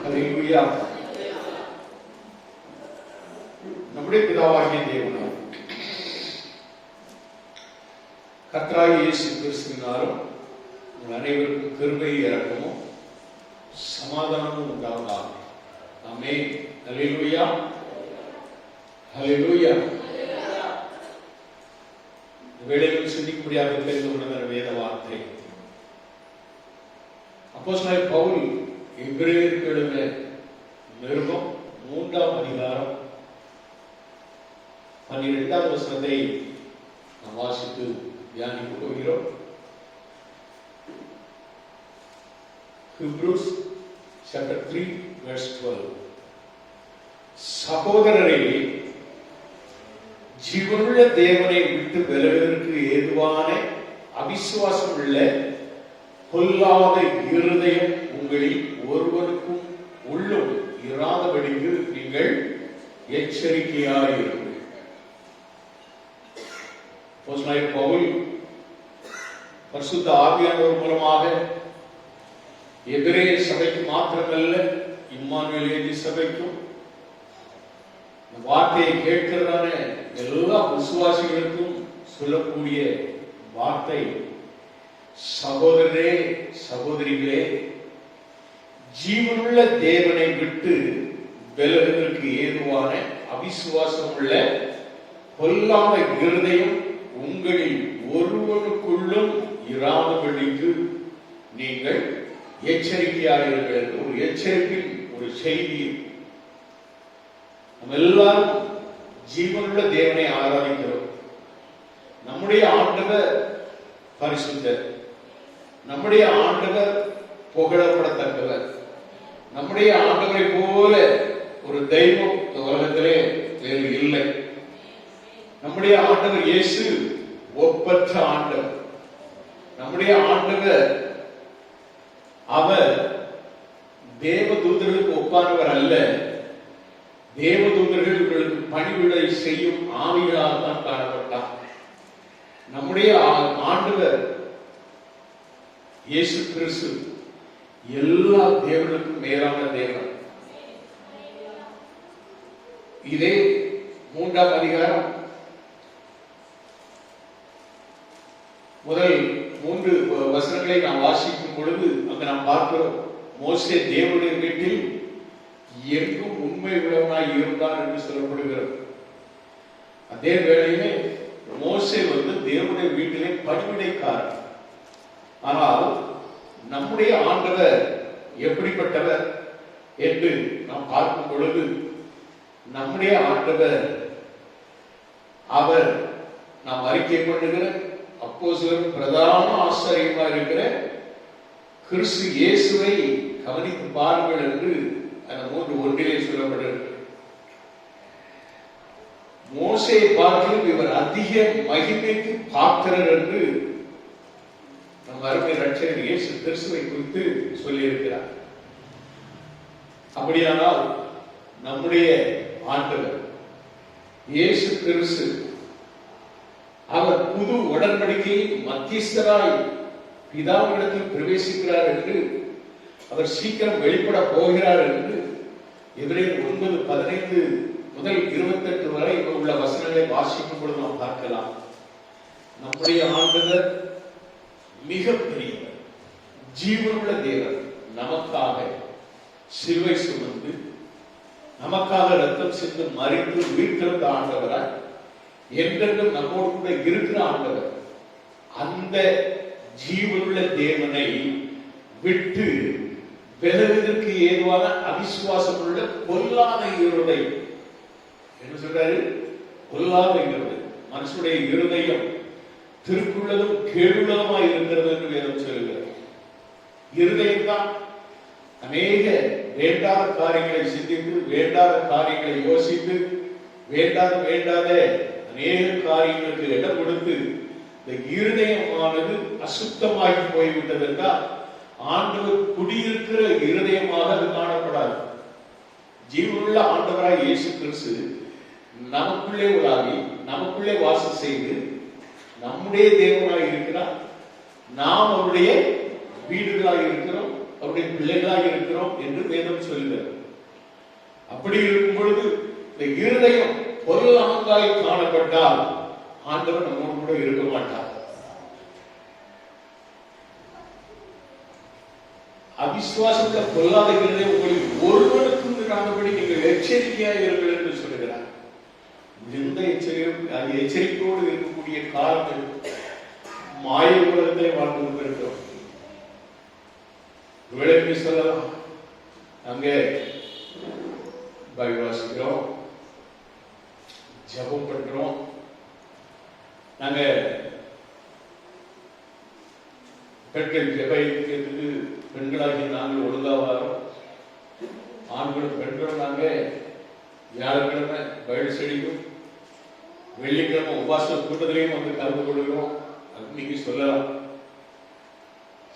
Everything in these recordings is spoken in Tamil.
ஹல்லேலூயா. நம்முடைய பிதாவாகிய தேவன் கர்த்தராகிய இயேசு கிறிஸ்துவினாலும் உங்கள் அனைவருக்கும் கிருபை இரக்கமும் சமாதானமும் உண்டாவதாக. ஆமென். ஹல்லேலூயா. ஹல்லேலூயா. வேளையில் சிந்திக்கும்படியாக தெரிந்து கொண்ட வேத வார்த்தை அப்போஸ்தலனாகிய பவுல் எபிரேயருக்கு எழுதின நிருபம் 3ஆம் அதிகாரம் 12ஆம் வசனத்தை நாம் வாசித்து தியானிக்கப் போகிறோம். Hebrews chapter 3 verse 12. சகோதரரே, ஜீவனுள்ள தேவனை விட்டு விலகுவதற்கு ஏதுவான அவிசுவாசம் உள்ள பொல்லாத இருதயம் உங்களில் ஒருவருக்கும் உள்ளும் இராதபடிக்கு நீங்கள் எச்சரிக்கையாயிருங்கள். அப்போஸ்தலனாகிய பவுல் பரிசுத்த ஆவியானவர் மூலமாக எபிரேய சபைக்கு மாத்திரமல்ல, இம்மானுவேல் சபைக்கும் வார்த்தையை கேட்கிறதான எல்லா விசுவாசிகளுக்கும் சொல்லக்கூடிய வார்த்தை, சகோதரரே சகோதரிகளே, ஜீவனுள்ள தேவனை விட்டு விலகுவதற்கு ஏதுவான அவிசுவாசம் உள்ள பொல்லாத இருதயம் உங்களில் ஒருவனுக்குள்ளும் இராதபடிக்கு நீங்கள் எச்சரிக்கையாயிருங்கள் என்று ஒரு எச்சரிப்பின் ஒரு செய்தி. நம்ம எல்லாரும் ஜீவனுள்ள தேவனை ஆராதிக்கிறோம். நம்முடைய ஆண்டவர் பரிசுத்தர், நம்முடைய ஆண்டவர் புகழப்படத்தக்கவர். நம்முடைய ஆண்டவரை போல ஒரு தெய்வம் உலகத்திலே வேறு இல்லை. நம்முடைய ஆண்டவர் இயேசு ஒப்பற்ற ஆண்டவர். நம்முடைய ஆண்டவர் அவர் தேவதூதர்களுக்கு ஒப்பானவர் அல்ல. தேவதூதர்கள் இவர்களுக்கு பணிவிடை செய்யும் ஆவிகளாக தான் காணப்பட்டார். நம்முடைய ஆண்டவர் இயேசு கிறிஸ்து எல்லா தேவர்களுக்கும் மேலான தேவன். இதே 3ஆம் அதிகாரம் முதல் 3 வசனங்களை நாம் வாசிக்கும் பொழுது அங்கு நாம் பார்க்கிறோம், மோசே தேவனுடைய வீட்டில் எங்கும் உண்மை உள்ளவனாய் இருந்தார் என்று சொல்லப்படுகிறது. அதே வேளையிலே மோசே தேவனுடைய வீட்டிலே பணிவிடைக்காரர். ஆனால் நம்முடைய ஆண்டவர் எப்படிப்பட்டவர் என்று நாம் பார்க்கும் பொழுது, நம்முடைய ஆண்டவர் அவர் நாம் அறிக்கை பண்ணுகிற அப்போஸ்தலர் பிரதான ஆசாரியமா இருக்கிற கிறிஸ்து இயேசுவை கவனித்து பாருங்கள் என்று அந்த 3:1 சொல்லப்படுகிறது. மோசேயை பார்த்து இவர் அதிக மகிமைக்கு பாத்திரர் என்று நம் அருமை இரட்சகர் இயேசு கிறிஸ்துவை குறித்து சொல்லியிருக்கிறார். அப்படியானால் நம்முடைய ஆண்டவர் இயேசு கிறிஸ்து அவர் புது உடன்படிக்கையில் மத்தியஸ்தராய் பிதாவிடத்தில் பிரவேசிக்கிறார் என்று, அவர் சீக்கிரம் வெளிப்பட போகிறார் என்று எபிரேயர் 9:15 முதல் 28 வரை உள்ள வசனங்களை வாசிக்கும் பொழுது நாம் பார்க்கலாம். நம்முடைய ஆண்டவர் மிக பெரியவர், ஜீவனுள்ள தேவன். நமக்காக சிலுவை சுமந்து நமக்காக ரத்தம் சிந்து மறித்து உயிர்த்தெழுந்த ஆண்டவராய் என்றென்றும் நம்மோடு கூட இருக்கிற ஆண்டவர். அந்த ஜீவனுள்ள தேவனை விட்டு விலகுவதற்கு ஏதுவான அவிசுவாசம் உள்ள பொல்லாத இருதயம். என்ன சொல்றாரு? பொல்லாத இருதயம். மனுஷனுடைய இருதயம் திருக்குள்ளதும் கேடுள்ளதுமாய் இருக்கிறது என்று வேதம் சொல்லுகிறது. இருதயம் தான் அநேக வேண்டாத காரியங்களை சிந்தித்து, வேண்டாத காரியங்களை யோசித்து, வேண்டாத அநேக காரியங்களுக்கு இடம் கொடுத்து இந்த இருதயமானது அசுத்தமாகி போய்விட்டது என்றால் ஆண்டவர் குடியிருக்கிற இருதயமாக அது காணப்படாது. ஜீவனுள்ள ஆண்டவராய் இயேசு கிறிஸ்து நமக்குள்ளே உலாவி நமக்குள்ளே வாசம் செய்து நம்முடைய தேவனாய் இருக்கிறார். நாம் அவருடைய வீடுகளாய் இருக்கிறோம், அவருடைய பிள்ளைகளாக இருக்கிறோம் என்று வேதம் சொல்கிறது. அப்படி இருக்கும் பொழுது இந்த இருதயம் பொருளாதாய் காணப்பட்டால் ஆண்டவர் நம்மோடு கூட இருக்க மாட்டார். அவிசுவாசத்துல பொல்லாத இருதயம் உங்களுக்கு ஒருவனுக்கும் இராதபடி நீங்கள் எச்சரிக்கையாக இருங்கள் என்று சொல்லுகிறார். எந்த எச்சரிக்கையோடு இருக்கக்கூடிய காலத்தில் மாய உலகத்தை வாழ்ந்து கொண்டிருக்கிறோம். விளக்கி சொல்லலாம், அங்க பைபிள் வாசிக்கிறோம், ஜெபம் பண்றோம், நாங்க பெண்கள் ஜெபிக்கிறதுக்கு பெண்களாகி நாங்கள் ஒழுங்கா வரோம். ஆண்களும் பெண்களும் நாங்க வியாழக்கிழமை பைபிள் ஸ்டடிக்கும் வெள்ளிக்கிழமை உபாச கூட்டத்திலையும் வந்து கலந்து கொள்கிறோம். இன்னைக்கு சொல்லலாம்,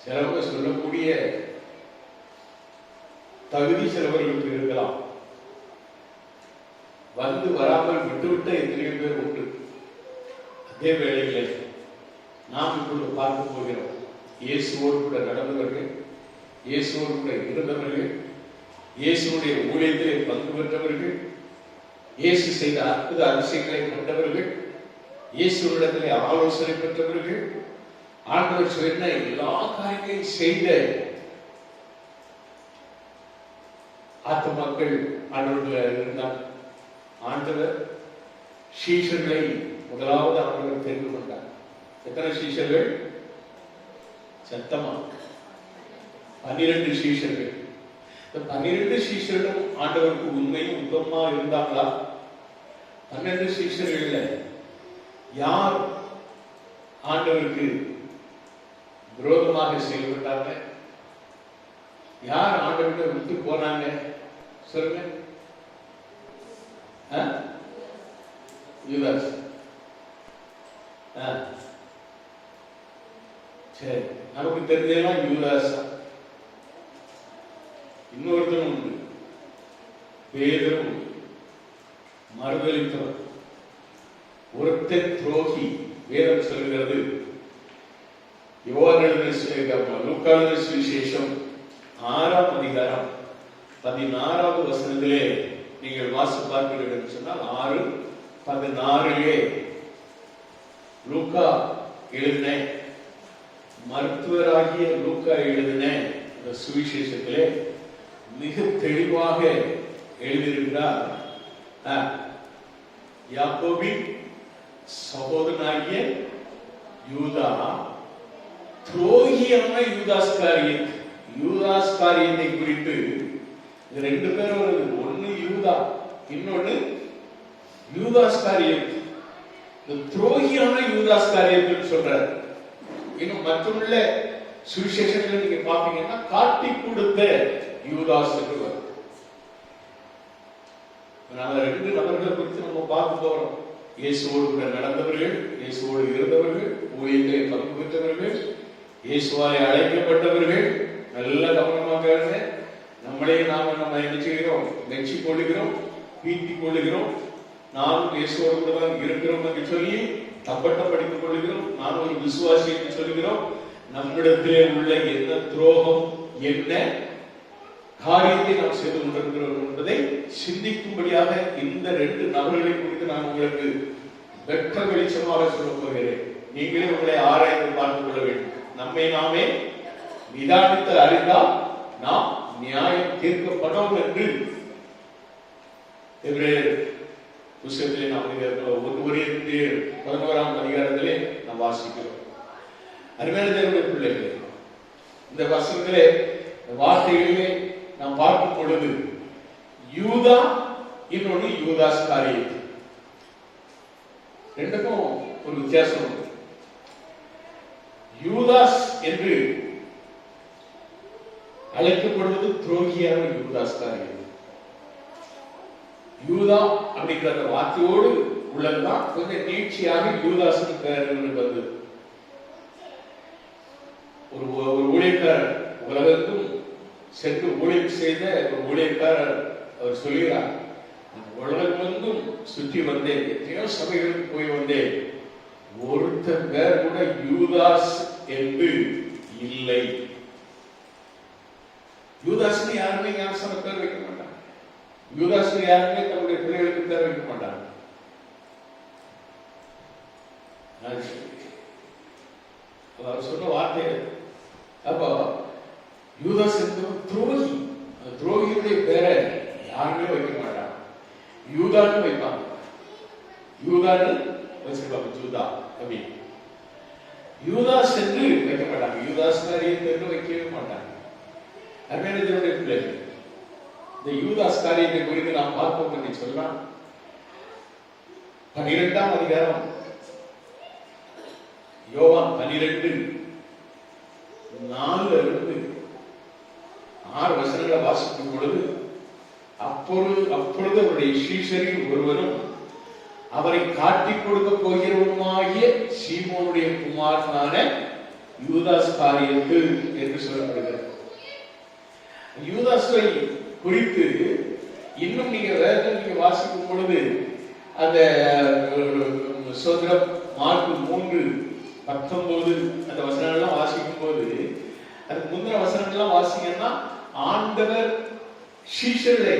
சிலவங்க சொல்லக்கூடிய தகுதி சிலவர்களுக்கு இருக்கலாம். வந்து வராமல் விட்டுவிட்ட எத்தனையோ பேர் உண்டு. அதே வேளையில் நாம் இப்பொழுது பார்க்க போகிறோம், இயேசுவோடு கூட நடந்தவர்கள், இயேசுவோடு கூட இருந்தவர்கள், இயேசுடைய ஊழியத்திலே பங்கு பெற்றவர்கள், இயேசு செய்த அற்புத அதிசயங்களை கண்டவர்கள், இயேசுவிடத்திலே ஆலோசனை பெற்றவர்கள், ஆண்டவர் சொன்ன எல்லா காரியங்களையும் செய்த ஆத்துமாக்கள் ஆண்டவர்கள் இருந்தார். ஆண்டவர் சீஷர்களை முதலாவது ஆண்டவர் தெரிந்து கொண்டார். எத்தனை சீஷர்கள்? சத்தமா 12 சீஷர்கள். 12 சீஷர்களும் ஆண்டவருக்கு உண்மையும் உத்தமமா இருந்தாங்களா? 12 சீஷர்கள் யார் ஆண்டவருக்கு விரோதமாக செயல்பட்டாங்க? யார் ஆண்டவர்கிட்ட விட்டு போனாங்க? சொல்லுங்க. யூதாஸ். சரி, நமக்கு தெரிஞ்சதெல்லாம் யூதாஸ். இன்னொருத்தரும் உண்டு, பேதுரு, மறுதலித்தவர், ஒருத்தன் துரோகி. வேதம் சொல்கிறது, லூக்கா சுவிசேஷம் 6ஆம் அதிகாரம் 16வது வசனத்திலே நீங்கள் வாசி பார்க்கிறீர்கள் என்று சொன்னால் 6:16 லூக்கா எழுதின, மருத்துவராகிய லூக்கா எழுதின இந்த சுவிசேஷத்திலே மிக தெளிவாக எழுதியிருக்கிறார். யாக்கோபின் சகோதரனாகிய யூதா துரோகியான யூதாஸ்காரியத்தை குறித்து 2 பேர் வருது. ஒன்னு யூதா, இன்னொன்னு யூதாஸ்காரியத். துரோகியான யூதாஸ்காரியத் சொல்றார். இன்னும் மற்றுள்ள சுவிசேஷங்களை நீங்க பாத்தீங்கன்னா காட்டி கொடுத்த யூதாஸ் என்று வரும். நாம 2 நபர்களை குறித்து நம்ம பார்க்க போறோம். இயேசுவோடு கூட நடந்தவர்கள், இயேசுவோடு இருந்தவர்கள், ஊழியர்களை பங்கு பெற்றவர்கள், இயேசுவாலே அழைக்கப்பட்டவர்கள். நல்ல கவனமாக நம்மளே நாம என்ன செய்கிறோம்? மெச்சி கொள்ளுகிறோம், பீட்டி கொள்ளுகிறோம். நானும் இயேசுவோடு கூட இருக்கிறோம் என்று சொல்லி தப்பட்டம் படித்துக் கொள்ளுகிறோம். நான் ஒரு விசுவாசி என்று சொல்லுகிறோம். நம்மிடத்திலே உள்ள என்ன துரோகம், என்ன காரியத்தை நாம் செய்து கொண்டிருக்கிறோம் என்பதை சிந்திக்கும்படியாக இந்த 2 நபர்களை குறித்து நான் உங்களுக்கு வெட்ட வெளிச்சமாக சொல்ல போகிறேன். நீங்களே உங்களை ஆராய்ந்து பார்த்துக் கொள்ள வேண்டும். நம்மை நாமே நிதானித்து அறிந்தால் நாம் நியாயம் தீர்க்கப்படும் என்று எபிரேயர் புத்தகத்திலே நாம் 11ஆம் அதிகாரத்திலே நாம் வாசிக்கிறோம். அருமையான தேவனுடைய பிள்ளைகளே, இந்த வசனத்திலே வார்த்தைகளிலே நாம் பார்க்கும் பொழுது யூதா, இன்னொன்று யூதாஸ்காரியத். 2க்கும் ஒரு வித்தியாசம் உண்டு. யூதாஸ் என்று அழைக்கப்படுவது துரோகியான யூதாஸ்காரியத். யூதா அப்படிங்கிற அந்த வார்த்தையோடு உள்ளதுதான் கொஞ்சம் நீட்சியாக யூதாஸ்க்கு பெயர் வந்தது. ஒரு ஊழியக்காரர், உலகத்தும் சென்று ஊழியம் செய்த ஒரு ஊழியக்காரர், அவர் சொல்கிறார், உலகமெங்கும் சுற்றி வந்தேன், எத்தனையோ சபைகளுக்கு போய் வந்தேன், ஒருத்தர் பேர் கூட யூதாஸ் என்று இல்லை. யூதாஸ்னு யாருமே ஞானஸ்தான பேர் வைக்க மாட்டாங்க. யூதாஸ்னு யாருமே தன்னுடைய பிள்ளைகளுக்கு பேர் வைக்க மாட்டாங்க. அவர் சொன்ன வார்த்தை. அப்போ யூதாஸ் என்பது துரோகி. அந்த துரோகியுடைய பேரை யாருமே வைக்க மாட்டாங்க. யூதான்னு வைப்பாங்க. யூதான்னு வச்சிருப்பாங்க. ஜூதா அப்படின்னு. யூதாஸ் என்று வைக்க மாட்டாங்க. யூதாஸ் காரியத்தை என்று வைக்கவே மாட்டாங்க. அருமையானவருடைய பிள்ளைகள், இந்த யூதாஸ் காரியத்தை குறித்து நாம் பார்ப்போம் என்று சொல்லலாம். 12ஆம் அதிகாரம் யோவான் 12:4 6 வசனங்களை வாசிக்கும் பொழுது, அப்பொழுது அவருடைய சீஷரில் ஒருவரும் அவரை காட்டிக் கொடுக்க போகிறவனுமாகிய சீமோனுடைய குமாரனான யூதாஸ் காரியத்து என்று சொல்லப்படுகிறது. யூதாஸை குறித்து இன்னும் நீங்க வாசிக்கும் பொழுது அந்த சோதரம் மார்க்கு 3:19 அந்த வசனங்கள்லாம் வாசிக்கும் போது, அதுக்கு முந்தின வசனங்கள்லாம் வாசிங்கன்னா ஆண்டவர் சீஷரை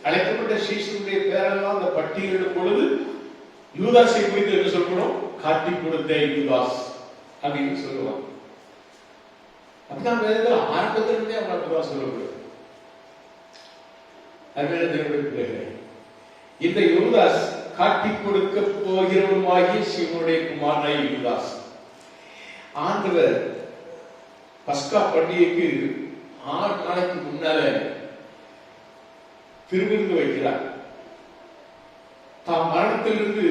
அழைக்கப்பட்ட சீஷருடைய பேரெல்லாம் அந்த பட்டியலிடும் பொழுது யூதாஸை குறித்து என்ன சொல்லணும்? காட்டி கொடுத்த யூதாஸ் அப்படின்னு சொல்லுவாங்க. அப்படிதான் வேதத்துல ஆரம்பத்திலிருந்தே அவங்க அப்படிதான் சொல்லப்படுது. இந்த யூதாஸ் காட்டி கொடுக்க போகிறவருமாகிய சீமோனுடைய குமாரனாய் யூதாஸ். ஆண்டவர் பஸ்கா பண்டிகைக்கு 6 நாளைக்கு முன்னால திருவிருந்து வைக்கிறார். தாம் மரணத்திலிருந்து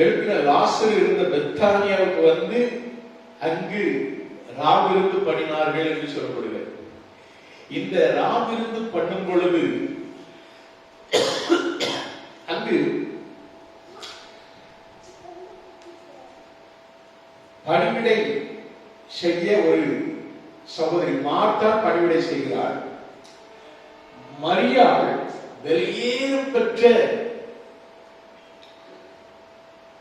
எழுப்பின லாசரு இருந்த பெத்தானியாவுக்கு வந்து அங்கு ராவிருந்து பண்ணினார்கள் என்று சொல்லப்படுகிறது. இந்த ராவிருந்து பண்ணும் பொழுது அங்கு பணிவிடை செய்ய ஒரு சகோதரி மார்த்தா பணிவிடை செய்கிறார். மரியாள் வெளியேறும் பெற்ற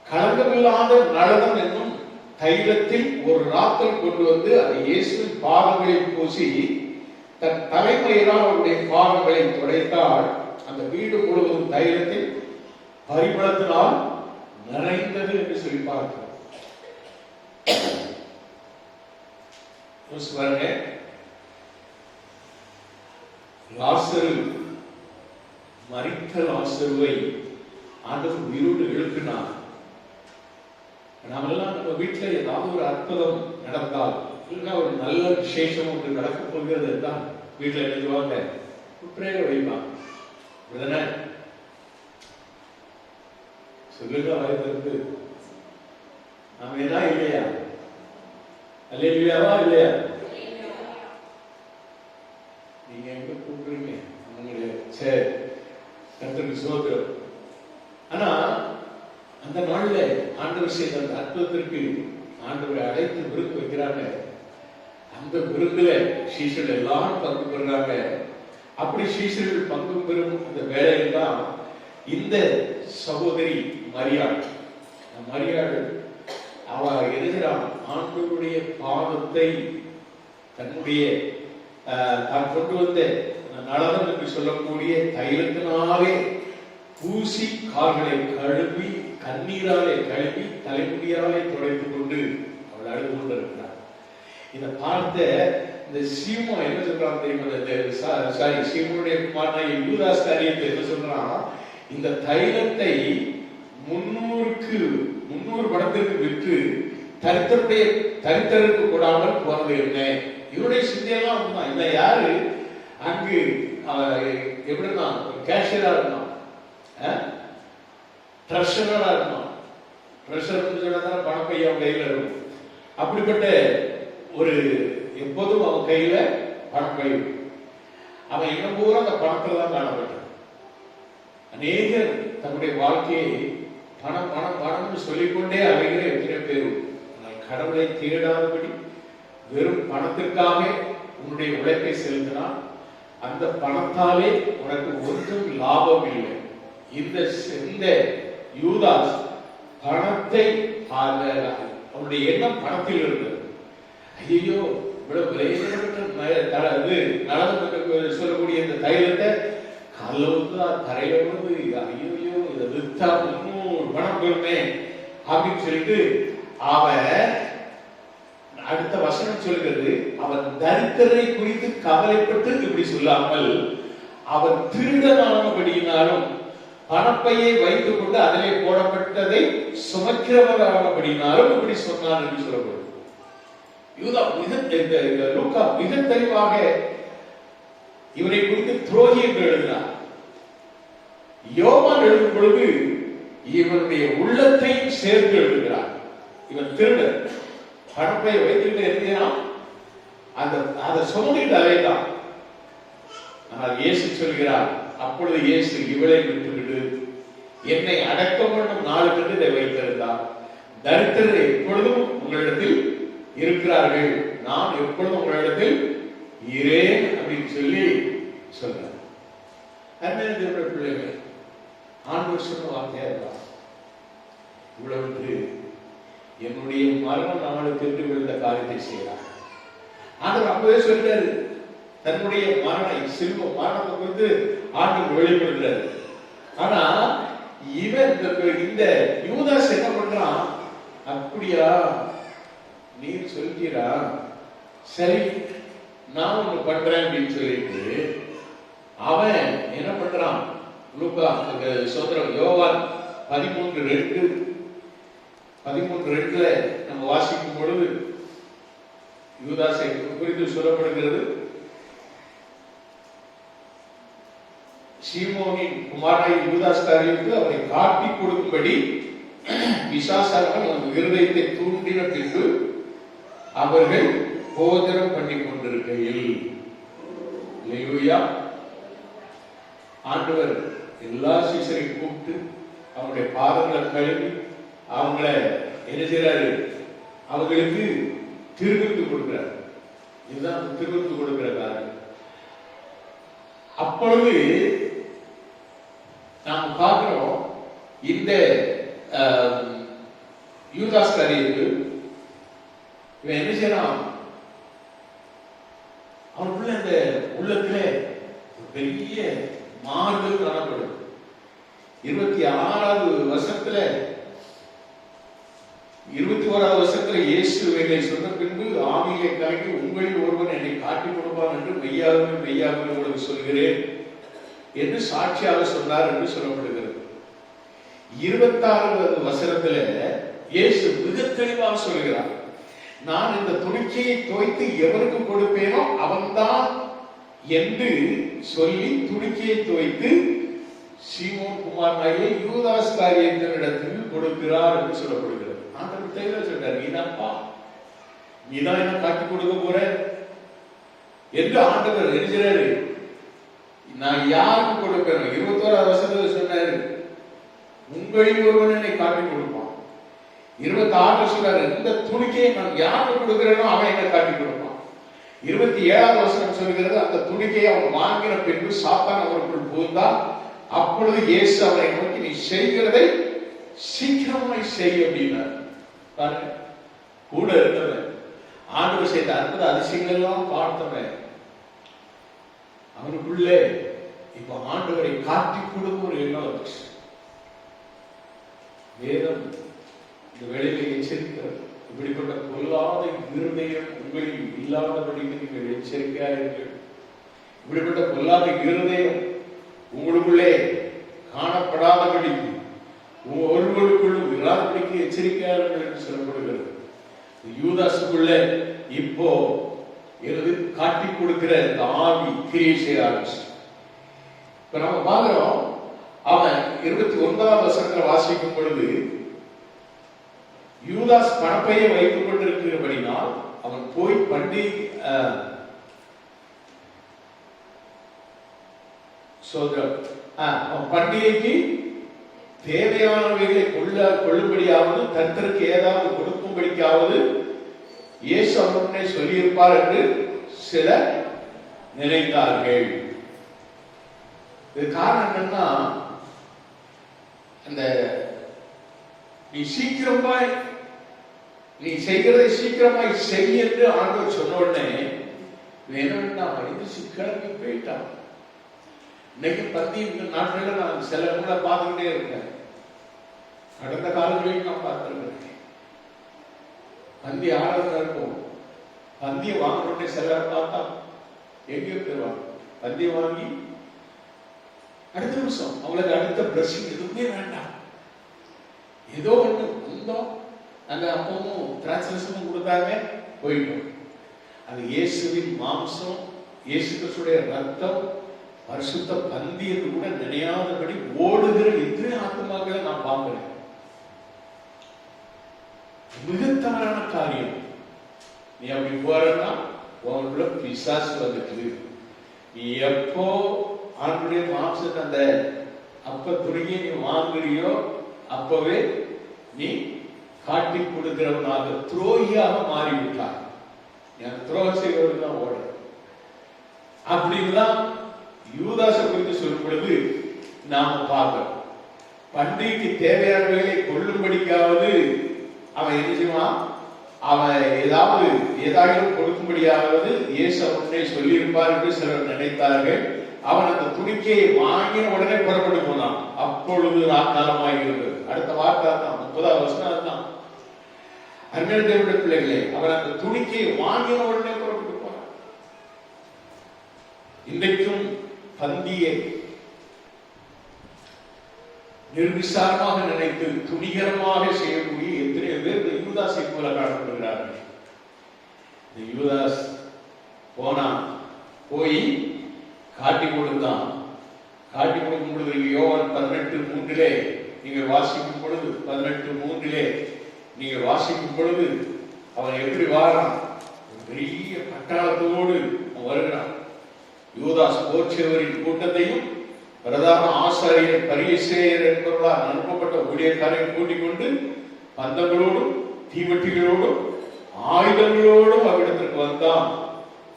களங்கமில்லாத நளதம் என்னும் தைலத்தில் ஒரு ராத்தல் கொண்டு வந்து அதை இயேசுவின் பாதங்களை பூசி தன் தலைமையினால் அவருடைய பாதங்களை துடைத்தால் அந்த வீடு முழுவதும் தைலத்தில் பரிமளத்தினால் நிறைந்தது என்று சொல்லி பார்க்கிறோம். லாசரு, மரித்த லாசருவை ஆண்டவர் உயிரோடு எழுப்பினார். நாமெல்லாம் நம்ம வீட்டில் ஏதாவது ஒரு அற்புதம் நடந்தால், இல்லைன்னா ஒரு நல்ல விசேஷம் ஒன்று நடக்க போகிறது தான் வீட்டில் என்ன சொல்லுவாங்க? பிரேயர் வைப்பாங்க. சொல்லுங்க வாய்ப்பு நாம என்ன இல்லையா? அல்லேலூயாவா இல்லையா? நீங்க எங்க கூப்பிடுறீங்க? சரி, கர்த்தருக்கு ஸ்தோத்திரம். ஆனா அந்த நாள்ல ஆண்டவர் செய்த அந்த அற்புதத்திற்கு ஆண்டவரை அழைத்து விருந்து வைக்கிறாங்க. அந்த விருந்துல சீஷர்கள் எல்லாரும் பங்கு பெறுறாங்க. அப்படி சீஷர்கள் பங்கு பெறும் அந்த வேளையில் தான் இந்த சகோதரி மரியாள் அவ எழுதுகிறான். ஆண்டவருடைய பாதத்தை தன்னுடைய தான் கொண்டு வந்த நளதம் என்று சொல்லக்கூடிய தைலத்தினாலே பூசி கால்களை கழுவி கண்ணீராலே கழுவி தலைமுடியாலே துடைத்துக் கொண்டு அவள் அழுது கொண்டிருக்கிறார். இதை பார்த்த இந்த சீமோ என்ன சொல்றான் தெரியுமா? சீமோனுடைய குமாரனாகிய யூதாஸ் காரியத்தை என்ன சொல்றான்? இந்த தைலத்தை 300 பணத்திற்கு விற்று தரித்திரருக்கு கூடாமல் போனது என்ன? இவருடைய சிந்தையெல்லாம் அப்படிதான். இல்ல யாரு அங்கு எப்படின்னா கேஷியரா இருந்தான், ட்ரெஷரரா இருந்தான். ட்ரெஷர் சொன்னா பணம் பைய அவன் கையில இருக்கும். அப்படிப்பட்ட ஒரு எப்போதும் அவன் கையில பணம் பை. அவன் இன்னும் பூரா அந்த பணத்துல தான் காணப்பட்டான். அநேகர் தன்னுடைய வாழ்க்கையை பணம் பணம் பணம்னு சொல்லிக்கொண்டே அவைகிற எத்தனை பேரும் கடவுளை தேடாதபடி வெறும் பணத்திற்காக உன்னுடைய உழைப்பை செலுத்தினால் அந்த பணத்தாலே உனக்கு ஒன்றும் லாபம் இல்லை. இந்த யூதாஸ் பணத்தை அவனுடைய எண்ணம் பணத்தில் இருந்தது. ஐயோ இவ்வளவு நடந்து சொல்லக்கூடிய இந்த தைலத்தை காலில் வந்து தரையில வந்து ஐயோ இதை வித்தா இன்னும் பணம் பெறுமே அப்படின்னு சொல்லிட்டு அவன் அடுத்த வசனம் சொல்கிறது, அவன் தரித்திரரை குறித்து கவலைப்பட்டு இப்படி சொல்லாமல் அவன் திருடனானபடியினாலும் பணப்பையை வைத்துக் கொண்டு அதிலே போடப்பட்டதை சுமக்கிறவரானபடினாலும் இப்படி சொன்னான் என்று சொல்லப்படுது. யூதா லூக்கா மிக தெளிவாக இவனை குறித்து துரோகி என்று எழுதினார். யோவான் எழுதும் பொழுது இவனுடைய உள்ளத்தையும் சேர்த்து எழுதுகிறார். இவன் திருடன், பணப்பையை வைத்துக்கிட்டு எழுதினான், அதை சுமந்துட்டு அலைதான். ஆனால் இயேசு சொல்கிறார், அப்பொழுது இயேசு இவளை விட்டுவிடு, என்னை அடக்கம் பண்ணும் நாளுக்கு இதை வைத்திருந்தார். தரித்திரர் எப்பொழுதும் உங்களிடத்தில் இருக்கிறார்கள், நான் எப்பொழுதும் உங்களிடத்தில் இரேன் அப்படின்னு சொல்லி சொல்றார். அருமையான தேவனுடைய பிள்ளைகள், ஆண்டவர் சொன்ன வார்த்தையா இருக்கா? இவ்வளவுக்கு என்னுடைய மரண நாளுக்கு என்று விழுந்த காரியத்தை செய்கிறார். ஆண்டவர் அப்பவே சொல்றாரு, தன்னுடைய சிலுவை மரணத்தை குறித்து ஆண்டவர் வெளிப்படுத்துறாரு. ஆனா இவன் இந்த யூதாஸ் என்ன பண்றான்? அப்படியா நீர் சொல்கிறா, சரி நான் ஒண்ணு பண்றேன் அப்படின்னு சொல்லிட்டு அவன் என்ன பண்றான்? லூக்கா சோதரம் யோவான் 13:2 நம்ம வாசிக்கும் பொழுது யூதாசை குறித்து சொல்லப்படுகிறது. சீமோனின் குமாரனாகிய யூதாஸ் காரியத்துக்கு அவரை காட்டி கொடுக்கும்படி பிசாசார்கள் அவன் இருதயத்தை தூண்டின பின்பு அவர்கள் போஜனம் பண்ணி கொண்டிருக்கையில் ஆண்டவர் எல்லா சீசரையும் கூப்பிட்டு அவங்களுடைய பாதங்களை கழுவி அவங்கள என்ன செய்யறாரு? அவர்களுக்கு திருவிருந்து கொடுக்கிறார். இதுதான் திருவிருந்து கொடுக்கிற காரியம். அப்பொழுது நாம் பார்க்கிறோம், இந்த யூதாஸ் காரியத்துக்கு இவன் என்ன செய்யறான்? அவனுக்குள்ள இந்த உள்ளத்திலே பெரிய மாறுதல் காணப்படும். 26வது வருஷத்துல 21வது வருஷத்துல இயேசு இவைகளை சொன்ன பின்பு ஆவியை கலக்கி உங்களில் ஒருவன் என்னை காட்டிக் கொடுப்பான் என்று மெய்யாகவே மெய்யாகவே உங்களுக்கு சொல்கிறேன் என்று சாட்சியாக சொன்னார் என்று சொல்லப்படுகிறது. 26வது வசனத்துல இயேசு மிக தெளிவாக சொல்கிறார், நான் இந்த துணிக்கையை தோய்த்து எவருக்கு கொடுப்பேனோ அவன்தான் என்று சொல்லி துணிக்கையை தோய்த்து சீமோன் குமாரனாகிய யூதாஸ் காரியத்தினிடத்தில் கொடுக்கிறார் என்று சொல்லப்படுகிறது. ஆண்டவர் தெளிவாக சொல்றார், நீதான்ப்பா, நீதான் என்ன காட்டி கொடுக்க போற என்று ஆண்டவர் எழுதுகிறாரு. நான் யாருக்கு கொடுப்பேன்? 21வது வருஷத்துல சொன்னாரு, உங்களில் ஒருவன் என்னை காட்டி கொடுப்பான். 26 சொல்றாரு, இந்த துணிக்கையை நான் யாருக்கு கொடுக்கிறேனோ அவன் என்ன காட்டி கொடுப்பான். 27வது வசனம் சொல்கிறது, அந்த துணிக்கையை அவன் வாங்கின பின்பு சாத்தான் அவருக்குள் புகுந்தான். அப்பொழுது இயேசு அவரை நோக்கி, நீ செய்கிறதை சீக்கிரமாய் செய் அப்படின்னார். கூட இருந்தவன், ஆண்டவர் செய்த அற்புத அதிசயங்கள் எல்லாம் பார்த்தவன், அவனுக்குள்ளே இப்ப ஆண்டவரை காட்டி கொடுக்கும் ஒரு எண்ணம் வந்துச்சு. வேதம் இந்த வேளையிலே எச்சரிக்கிறது, இப்படிப்பட்ட பொல்லாத இருதயம் உங்களில் இல்லாதபடிக்கு நீங்கள் எச்சரிக்கையாயிருங்கள். இப்படிப்பட்ட பொல்லாத இருதயம் உங்களுக்குள்ளே காணப்படாதபடிக்கு ஒருவருக்குள்ளும் இராதபடிக்கு எச்சரிக்கையாளர்கள் என்று சொல்லப்படுகிறது. யூதாசுக்குள்ள இப்போ எனது காட்டி கொடுக்கிற இந்த ஆவி கிரியை செய்ய ஆரம்பிச்சு. இப்ப நம்ம பார்க்கிறோம், அவன் 29வது வசனத்துல வாசிக்கும் பொழுது யூதாஸ் பணப்பையை வைத்துக் கொண்டிருக்கிறபடினால் அவன் போய் பண்டிகைக்கு தேவையானவைகளை கொள்ளும்படியாவது கர்த்தருக்கு ஏதாவது கொடுக்கும்படிக்காவது இயேசு அவருடனே சொல்லியிருப்பார் என்று சிலர் நினைத்தார்கள். இது காரணம் என்னன்னா, அந்த நீ சீக்கிரமாய் நீ செய்கிறதை சீக்கிரமாய் செய் என்று ஆண்டவர் சொன்ன உடனே வேணாம் எழுந்திரிச்சு கிளம்பி போயிட்டான். இன்னைக்கு பந்தி இந்த நாட்களில் நான் சில இடங்களை பார்த்துக்கிட்டே இருக்கேன். கடந்த காலங்களில் நான் பார்த்துருக்கேன். பந்தி ஆராதனை இருக்கும், பந்தியை வாங்கினோடனே சில பார்த்தா எங்கேயோ போயிடுவாங்க. பந்தியை வாங்கி அடுத்த நிமிஷம் அவங்களுக்கு அடுத்த பிரஷிங் எதுவுமே வேண்டாம். ஏதோ ஒன்று வந்தோம், அந்த அப்பமும் திராட்சரசமும் கொடுத்தாங்க, போயிட்டோம். அது இயேசுவின் மாம்சம், இயேசு கிறிஸ்துடைய ரத்தம், பரிசுத்த பந்தி என்று கூட நினையாதபடி ஓடுகிற எத்தனை ஆத்மாக்களை நான் பார்க்கிறேன். மிக தவறான காரியம். நீ அப்படி போறன்னா உங்களுக்குள்ள பிசாசு வந்துட்டு, நீ எப்போ ஆண்டுடைய மாம்சத்தை அந்த அப்ப துணியை நீ வாங்குறியோ அப்பவே நீ காட்டி கொடுக்கிறவனாக துரோகியாக மாறிவிட்டார். துரோகம் செய்வதற்கு தான் ஓட. அப்படின்லாம் யூதாசை குறித்து சொல்லும் பொழுது நாம பார்க்கிறோம். பண்டிகைக்கு தேவையானவைகளை கொள்ளும்படிக்காவது அவன் என்ன செய்வான், அவன் ஏதாவது கொடுக்கும்படியாவது இயேசு அவனே சொல்லியிருப்பார் என்று சிலர் நினைத்தார்கள். அவன் அந்த துணிக்கையை வாங்கின உடனே புறப்பட்டு போனான். அப்பொழுது காலமாகிறது. அடுத்த வார்த்தை தான் 30வது வசனம் தான். அருமையான தேவனுடைய பிள்ளைகளே, அவன் அந்த துணிக்கையை வாங்கின உடனே புறப்பட்டு போனான். இன்றைக்கும் பந்தியை நிர்விசாரமாக நினைத்து துணிகரமாக செய்யக்கூடிய எத்தனை பேர் இந்த யூதாசை போல காணப்படுகிறார்கள். இந்த யூதாஸ் போய் காட்டி கொடுத்தான். காட்டி கொடுக்கும் பொழுது யோவான் 18:3 நீங்கள் வாசிக்கும் பொழுது 18:3 நீங்கள் வாசிக்கும் பொழுது அவன் எப்படி வாரான்? பெரிய பட்டாளத்தோடு வருகிறான். யூதாஸ் போர்ச்சேவரின் கூட்டத்தையும் பிரதான ஆசாரியர் பரிசேயர் என்பவர்களால் அனுப்பப்பட்ட ஊழியக்காரையும் கூட்டிக் கொண்டு பந்தங்களோடும் தீவட்டிகளோடும் ஆயுதங்களோடும் அவ்விடத்திற்கு வந்தான்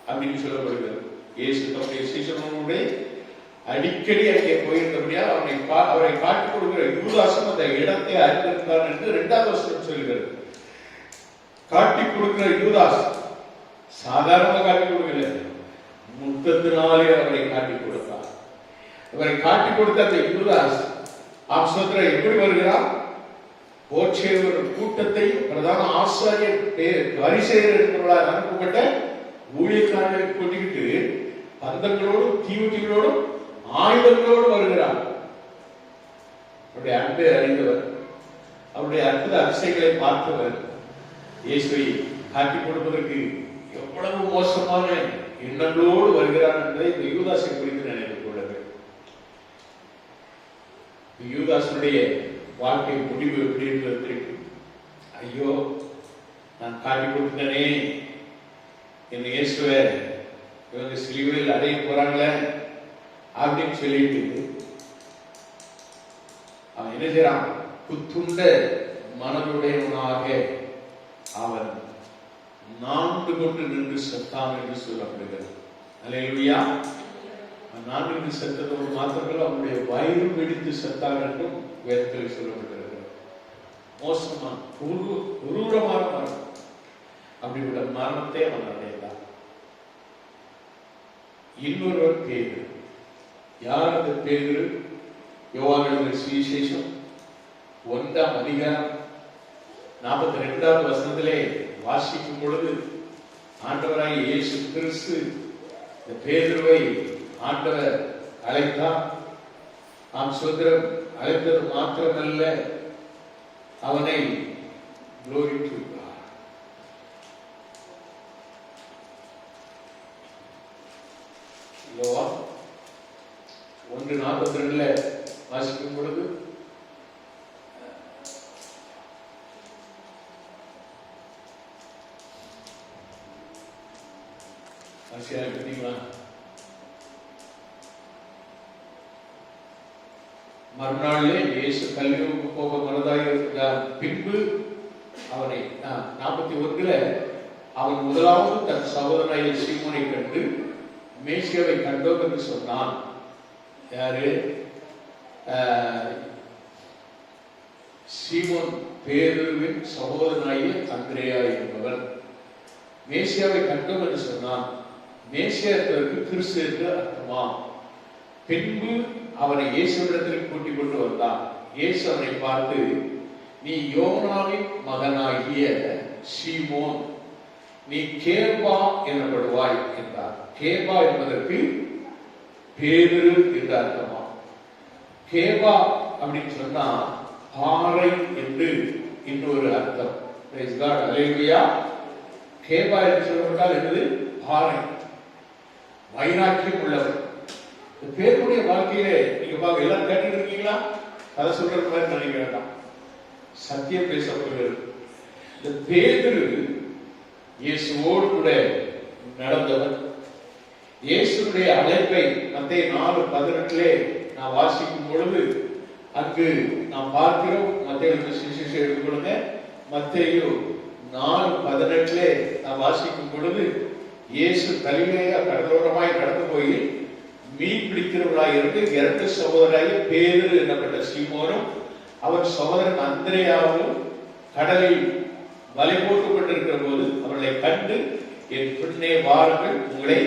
அப்படின்னு சொல்லப்படுகிறது. இயேசு தம்முடைய சீஷர்களுடைய அடிக்கடி அங்கே போயிருந்தபடியா அவரை காட்டிக் கொடுக்கிற யூதாசும் அந்த இடத்தை அறிந்திருந்தான் என்று 2வது வசனம் சொல்கிறது. காட்டிக் கொடுக்கிற யூதாஸ் சாதாரண காட்டிக் கொடுக்கல, 34 அவரை காட்டிக் கொடுத்தார். அவரை காட்டிக் கொடுத்த அந்த யூதாஸ் ஆப்சோத்திர எப்படி வருகிறார்? போர்ச்சேவர் கூட்டத்தை பிரதான ஆசாரியர் பரிசேயர் என்பவர்களால் அனுப்பப்பட்ட ஊழியக்காரர்களை கொண்டுகிட்டு பந்தங்களோடும் தீவட்டிகளோடும் ஆயுதங்களோடு வருகிறார். அவருடைய அன்பை அறிந்தவர், அவருடைய அற்புத அதிசயங்களை பார்த்தவர், இயேசுவை காட்டிக் கொடுப்பதற்கு எவ்வளவு மோசமான எண்ணங்களோடு வருகிறார் என்பதை இந்த யூதாசை குறித்து நினைத்துக் கொள்ளுங்கள். யூதாசனுடைய வாழ்க்கை முடிவு எப்படி இருந்தது? ஐயோ, நான் காட்டிக் கொடுத்தனே, என் இயேசுவை இவங்க சிலுவையில் அடைய போறாங்களே அப்படின்னு சொல்லிட்டு அவன் என்ன செய்யறான்? புத்துண்ட மனதுடையவனாக அவன் நான்கு கொண்டு நின்று செத்தான் என்று சொல்லப்படுகிறது. அல்லேலூயா. நான்கு செத்ததோடு மாத்திரங்கள் அவனுடைய வயிறு வெடித்து செத்தான் என்றும் வேதத்தில் சொல்லப்பட்டிருக்கிறது. மோசமான கொடூரமான மரணம். அப்படிப்பட்ட மரணத்தை அவன் அடைந்தான். இன்னொருவர் பேதுரு. யார் அந்த பேதுரு? யோவான் எழுதின சுவிசேஷம் 1ஆம் அதிகாரம் 42வது வசனத்திலே வாசிக்கும் பொழுது ஆண்டவராகிய இயேசு கிறிஸ்து இந்த பேதுருவை ஆண்டவர் அழைத்தார். நாம் சுதந்திரம் அழைத்தது மாத்திரமல்ல, அவனை glorified. யோவான் 1:42 வாசிக்கும் பொழுது மறுநாளிலே இயேசு கல்விக்கு போக மனதாக பின்பு அவனை 41 அவன் முதலாவது தன் சகோதரனாகிய சீமோனை கண்டு மேசியாவை கண்டோம் என்று சொன்னான். யாரு? சீமோன் பேதுருவின் சகோதரனாகிய அந்திரேயா என்பவன். மேசியாவை கண்டோம் என்று சொன்னான். மேசியா என்பதற்கு கிறிஸ்து என்று அர்த்தமா. பின்பு அவனை இயேசுவிடத்தில் கூட்டிக் கொண்டு வந்தான். இயேசு அவனை பார்த்து, நீ யோனாவின் மகனாகிய சீமோன், நீ கேபா எனப்படுவாய் என்றார். கேபா என்பதற்கு பேதுரு என்று அர்த்தமா. கேபா அப்படின்னு சொன்னா பாறை என்று இன்னொரு அர்த்தம். பிரைஸ் காட், அல்லேலூயா. கேபா என்று சொல்லப்பட்டால் என்னது? பாறை, வைராக்கியம் உள்ளவர். பேருடைய வாழ்க்கையிலே நீங்க பாக்க எல்லாம் கேட்டு இருக்கீங்களா? கதை சொல்ற மாதிரி நினைக்க வேண்டாம், சத்தியம் பேசப்படுகிறது. இந்த பேதுரு இயேசுவோடு கூட நடந்தவர். இயேசுடைய அழைப்பை மத்தேயு 4:18 நான் வாசிக்கும் பொழுது அங்கு நாம் பார்க்கிறோம். மத்தேயு சுவிசேஷம் எடுத்துக்கொள்ளுங்க. மத்தேயு 4:18 நான் வாசிக்கும் பொழுது இயேசு கலிலேயா கடலோரமாய் நடந்து போய் மீன் பிடிக்கிறவர்களாக இருந்து 2 சகோதரராகிய பேதுரு என்னப்பட்ட சீமோனும் அவர் சகோதரன் அந்திரேயாவும் கடலில் வலை போட்டுக் கொண்டிருக்கிற போது அவர்களை கண்டு, என் பின்னே வாருங்கள், உங்களை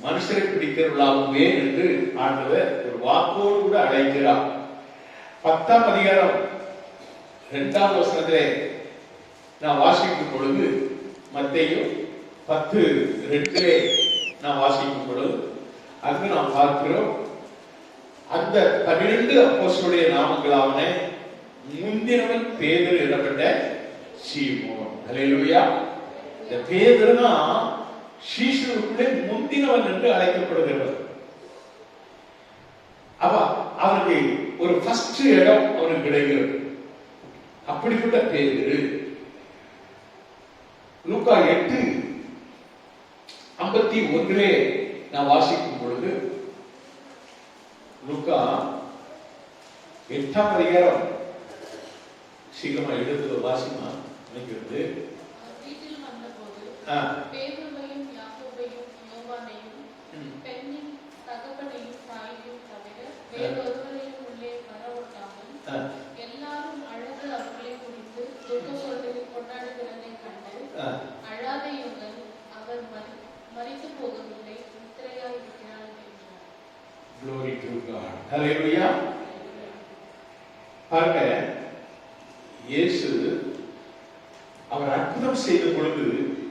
மனுஷரை பிடிக்கிறவர்களாகுவேன் என்று ஆண்டவர் ஒரு வாக்கோடு கூட அழைக்கிறார். 10ஆம் அதிகாரம் 2ஆம் வசனத்திலே நான் வாசிக்கும் பொழுது, மத்தேயு 10:2 நான் வாசிக்கும் பொழுது அங்கு நாம் பார்க்கிறோம், அந்த 12 அப்போஸ்தலருடைய நாமங்களாவன முந்தினவன் பேதுரு எனப்பட்ட சீமோன். அல்லேலூயா. இந்த பேதுருனா சீஷர்களுக்குள்ளே முந்தினவன் என்று அழைக்கப்படுகிறவர். அவனுக்கு ஒரு ஃபர்ஸ்ட் இடம் அவனுக்கு கிடைக்கிறது. அப்படிப்பட்ட பேதுரு லூக்கா 8:51 நான் வாசிக்கும் பொழுது, லூக்கா 8ஆம் அதிகாரம் சீக்கிரமா எடுத்து வாசிமா நினைக்கிறது. வீட்டில் வந்தபோது பேதுருவையும் யாக்கோபையும் யோவானையும் பெண்ணின் தகப்பனையும் தாயையும் தவிர வேறொருவரையும் உள்ளே வரவிடாமல் எல்லாரும் அழுது அவர்களை குறித்து துக்க கொண்டாடுகிறதை கண்டு, அழாதையுங்கள், அவர் மரித்து போகவில்லை, நித்திரையாய் இருக்கிறார் என்றார். Glory to God. Hallelujah. பாருங்க, இயேசு அவர் அற்புதம் செய்த பொழுது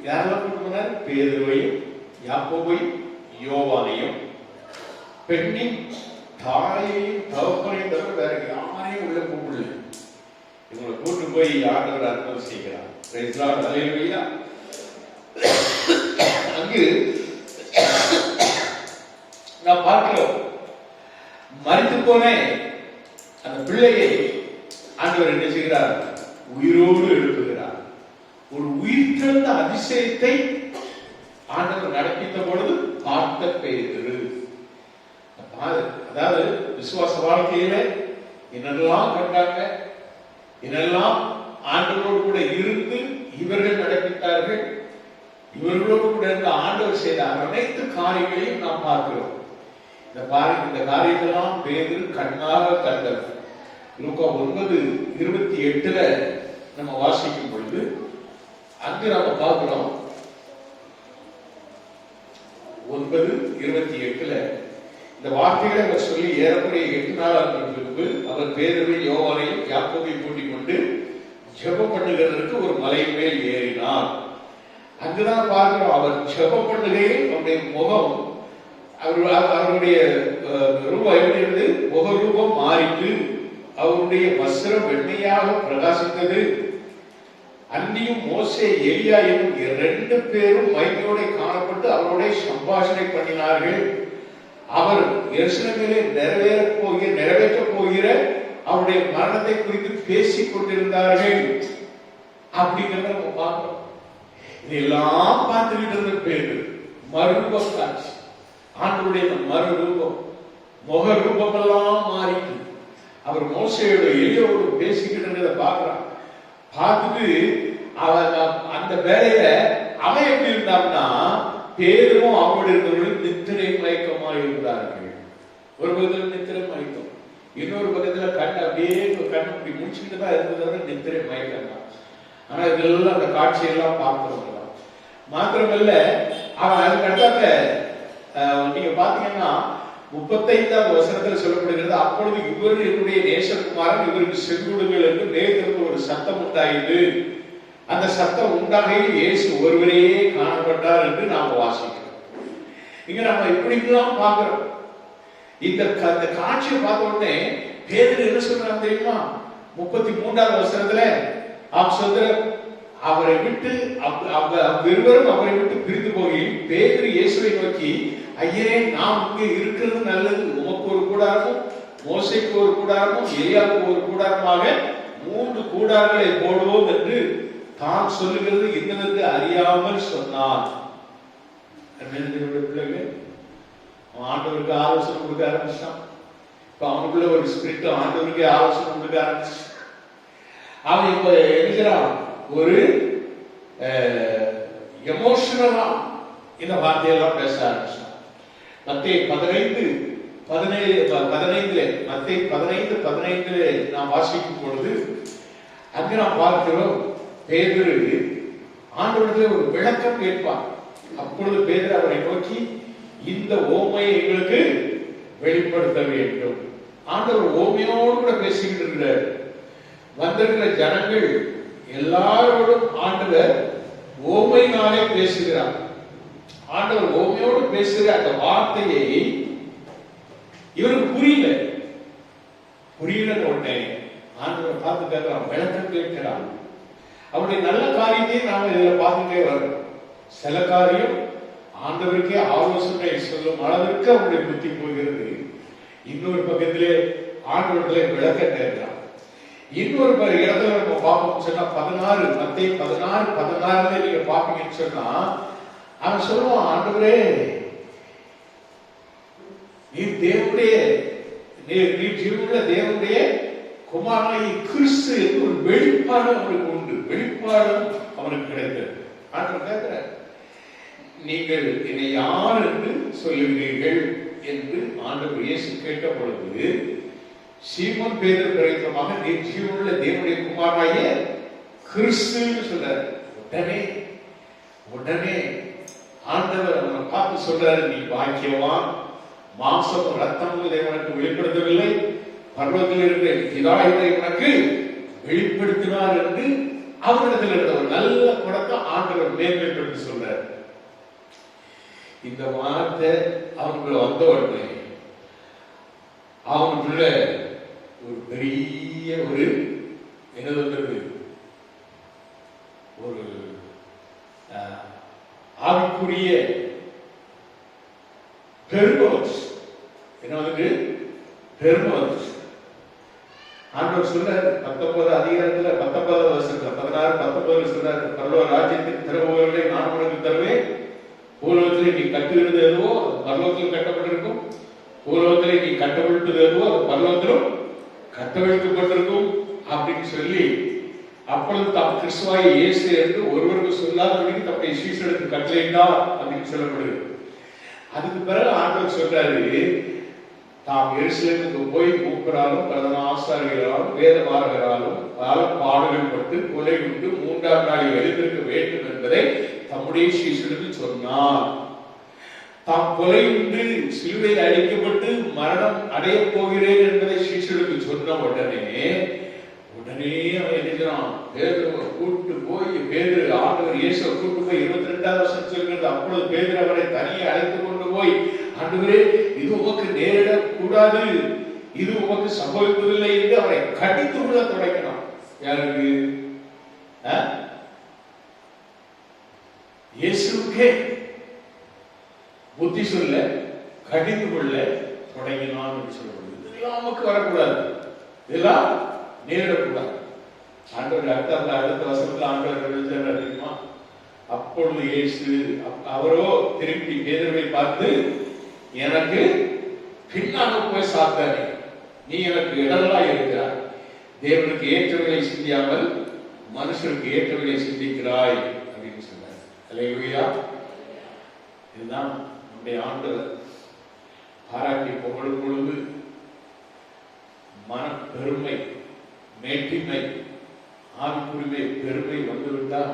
யாரெல்லாம் கூட்டு போனார்? பேதுருவையும் யாக்கோபையும் யோவானையும் பெண்ணின் தாயையும் தகப்பனையும் தவிர வேற யாரையும் உள்ள கூப்பிடல. இவங்களை கூட்டு போய் ஆண்டவர் அற்புதம் செய்கிறார். Praise God. Hallelujah. அங்கு நான் பார்க்கிறோம், மரித்து போன அந்த பிள்ளையை ஆண்டவர் என்ன செய்கிறார்? உயிரோடு எழுப்புகிறார். ஒரு உயிர்த்தெழுந்த அதிசயத்தை ஆண்டவர் நடப்பித்த பொழுது பார்த்த பேதுரு. அதாவது விசுவாச வாழ்க்கையில என்னெல்லாம் கண்டாங்க, என்னெல்லாம் ஆண்டவரோடு கூட இருந்து இவர்கள் நடப்பித்தார்கள், இவர்களோடு கூட இருந்த ஆண்டவர் செய்த அனைத்து காரியங்களையும் நாம் பார்க்கிறோம். இந்த காரியத்தெல்லாம் பேதுரு கண்ணாக கண்டது. லூக்கா 9:28 நம்ம வாசிக்கும் பொழுது அங்கு நாம பார்க்கிறோம். 9:28 இந்த வார்த்தைகளை அவர் சொல்லி ஏறக்குறைய 8 நாளாக அவர் பேதுருவையும் யோவானையும் யாக்கோபையும் கூட்டிக் கொண்டு ஜெபம் பண்ணுகிறதற்கு ஒரு மலையின் மேல் ஏறினார். அங்குதான் பார்க்கிறோம், அவர் ஜெபம் பண்ணுகையில் அவருடைய முகம், அவருடைய ரூபம் எப்படி இருந்தது? முக ரூபம் மாறிட்டு அவருடைய வஸ்திரம் வெண்மையாக பிரகாசித்தது. அன்னியும் மோசே எலியா என்னும் 2 பேரும் மைமையோட காணப்பட்டு அவரோட சம்பாஷணை பண்ணினார்கள். அவர் எருசலேமிலே நிறைவேற்றப் போகிற அவருடைய மரணத்தை குறித்து பேசிக் கொண்டிருந்தார்கள். அப்படிங்கிறத நம்ம பார்க்கிறோம். இதெல்லாம் பார்த்துக்கிட்டு இருந்த பேரு மறுரூப காட்சி. ஆண்டவருடைய மறுரூபம், முக ரூபம் எல்லாம் மாறிட்டு அவர் மோசையோட எலியோடு பேசிக்கிட்டு பார்க்கிறான். பார்த்துட்டு அந்த வேலையில அவன் எப்படி இருந்தான்னா, பேரும் அவரோடு இருந்தவர்கள் நித்திரை மயக்கமாக இருந்தார்கள். ஒரு விதத்தில் நித்திரை மயக்கம். இன்னொரு பக்கத்துல கண் அப்படியே கண் இப்படி முடிச்சுக்கிட்டு தான் இருந்ததோட நித்திரை மயக்கம் தான். ஆனா இதெல்லாம் அந்த காட்சியெல்லாம் பார்க்கிறோம். மாத்திரமல்ல அவன் அதுக்கு அடுத்தாக்க நீங்க பாத்தீங்கன்னா 35வது வசனத்துல சொல்லப்படுகிறது, அப்பொழுது இவர் என்னுடைய நேசகுமாரன், இவருக்கு செவிடுங்கள் என்று மேலிருந்து ஒரு சத்தம் உண்டாயிது. அந்த சத்தம் உண்டாகையில் இயேசு ஒருவரே காணப்பட்டார் என்று நாம் வாசிக்கிறோம். இங்க நம்ம இப்படிலாம் பார்க்கிறோம். இந்த காட்சியை பார்த்த உடனே பேதுரு என்ன சொல்றாங்க தெரியுமா? 33வது வசனத்துல அவரை விட்டு இருவரும் அவரை விட்டு பிரிந்து போய் பேதுரு இயேசுவை நோக்கி, ஐயரே, நாம் இங்கே இருக்கிறது நல்லது. உமக்கு ஒரு கூடாரமும் மோசைக்கு ஒரு கூடாரமும் எலியாவுக்கு ஒரு கூடாரமாக 3 கூடாரங்களை போடுவோம் என்று தான் சொல்லுகிறது இன்னதற்கு அறியாமல் சொன்னான். பிள்ளைகள் ஆண்டவருக்கு ஆலோசனை கொடுக்க ஆரம்பிச்சான். இப்ப அவனுக்குள்ள ஒரு ஸ்பிரிட் ஆண்டவருக்கு ஆலோசனை கொடுக்க ஆரம்பிச்சு அவன் இப்ப எழுதுறான். ஒரு எமோஷனலா இந்த வார்த்தையெல்லாம் பேச ஆரம்பிச்சான். மத்தேயு 15:15 நாம் வாசிக்கும் பொழுது அங்க நாம் பார்க்கிறோம், பேதுரு ஆண்டவரிடத்தில் ஒரு விளக்கம் கேட்பார். அப்பொழுது பேதுரு அவரை நோக்கி, இந்த ஓமையை எங்களுக்கு வெளிப்படுத்த வேண்டும். ஆண்டவர் ஓமையோடு கூட பேசிக்கிட்டு இருக்கிறார். வந்திருக்கிற ஜனங்கள் எல்லாரோடும் ஆண்டவர் ஓமையினாலே பேசுகிறார். ஆண்டவர் ஓமையோடு பேசுகிற அந்த வார்த்தையை இவருக்கு புரியல உடனே ஆண்டவர் பார்த்து கேட்கிறான், விளக்கம் கேட்கிறான். அவருடைய நல்ல காரியத்தையும் நாம இதுல பார்த்துட்டே வரோம். சில காரியம் ஆண்டவருக்கே ஆலோசனை சொல்லும் அளவிற்கு அவருடைய புத்தி போகிறது. இன்னொரு பக்கத்திலே ஆண்டவர்களை விளக்க கேட்கிறான். இன்னொரு இடத்துல நம்ம பார்ப்போம் சொன்னா 16 மத்தேயு 16:16 நீங்க பாப்பீங்கன்னு சொன்னா அவன் சொல்லுவான், ஆண்டவரே, நீர் ஜீவனுள்ள தேவனுடைய குமாரனாகிய கிறிஸ்து என்று ஒரு வெளிப்பாடு அவனுக்கு உண்டு. வெளிப்பாடும் அவனுக்கு கிடைத்தது. ஆண்டவர் கேட்கிறார், நீங்கள் என்னை யார் என்று சொல்லுகிறீர்கள் என்று ஆண்டவர் இயேசு கேட்ட பொழுது சீமோன் பேதுரு பிரயத்தனமாக நீர் ஜீவனுள்ள தேவனுடைய குமாரனாகிய கிறிஸ்துன்னு சொல்றார். உடனே ஆண்டவர் அவனை பார்த்து சொல்றாரு, நீ பாக்கியவான், மாம்சமும் ரத்தமும் இதை உனக்கு வெளிப்படுத்தவில்லை, பர்வத்தில் இருக்கிற பிதாவை உனக்கு வெளிப்படுத்தினார் என்று அவனிடத்தில் இருந்த ஒரு நல்ல குணத்தை ஆண்டவர் மேன்மைப்படுத்தி சொல்றார். இந்த வார்த்தை அவனுக்குள்ள வந்த உடனே அவனுக்குள்ள ஒரு பெரிய ஒரு என்னது வந்தது, ஒரு ஆவிக்குரிய பெருமை என்ன வந்து பெருமை வந்து ஆண்டவர் சொல்றாரு 19 அதிகாரத்துல 19 வருஷத்துல 16-19 சொல்றாரு, பரலோக ராஜ்யத்தின் திறவுகளை நான் உனக்கு தருவேன். பூலோகத்திலே நீ கட்டுகிறது எதுவோ அது பரலோகத்தில் கட்டப்பட்டிருக்கும், பூலோகத்திலே நீ கட்டவிழ்த்தது எதுவோ அது பரலோகத்திலும் கட்டவிழ்க்கப்பட்டிருக்கும் அப்படின்னு சொல்லி, அப்பொழுது தாம் கிறிஸ்துவாகிய இயேசு என்று ஒருவருக்கு சொல்லாதபடிக்கு தம்முடைய சீஷர்களுக்கு கட்டளையிட்டார் அப்படின்னு சொல்லப்படுது. அதுக்கு பிறகு ஆண்டவர் சொல்றாரு, தாம் எருசலேமுக்கு போய் மூப்பராலும் பிரதான ஆசாரியர்களாலும் வேதபாரகராலும் பல பாடுகள் பட்டு கொலை உண்டு 3ஆம் நாளில் எழுந்திருக்க வேண்டும் என்பதை தம்முடைய சீஷர்களுக்கு சொன்னார். தாம் கொலை உண்டு சிலுவையில் அடிக்கப்பட்டு மரணம் அடைய போகிறேன் என்பதை சீஷர்களுக்கு சொன்ன உடனே அவன் எழுதினான், பேதுருவை கூட்டு போய் பேதுரு ஆண்டவர் இயேசுவை கூட்டு போய் 22வது வருஷம் சொல்கிறது, அப்பொழுது பேதுரு அவரை தனியே அழைத்து கொண்டு போய், ஆண்டவரே, இது உமக்கு நேரிட கூடாது, இது உமக்கு சம்பவிப்பதில்லை என்று அவரை கடித்து கொள்ள தொடங்கினான். யாருக்கு? இயேசுக்கே புத்தி சொல்ல கடிந்து கொள்ள தொடங்கினான் என்று சொல்லப்படுது. இதெல்லாம் நமக்கு வரக்கூடாது, இதெல்லாம் நேரிடக்கூடாது. ஆண்டவர் அடுத்த வசனத்துல ஆண்டவர் தெரியுமா? அப்பொழுது இயேசு அவரோ திரும்பி பேதுருவை பார்த்து, எனக்கு பின்னாக போய் சாத்தானே, நீ எனக்கு இடரலா இருக்கிறாய், தேவனுக்கு ஏற்றவர்களை சிந்தியாமல் மனுஷனுக்கு ஏற்றவர்களை சிந்திக்கிறாய் அப்படின்னு சொன்னார். அல்லேலூயா. இதுதான் நம்முடைய ஆண்டவர் பாராட்டி புகழும் பொழுது பெருமை, மேட்டிமை, ஆவிக்குரிமை, பெருமை வந்துவிட்டால்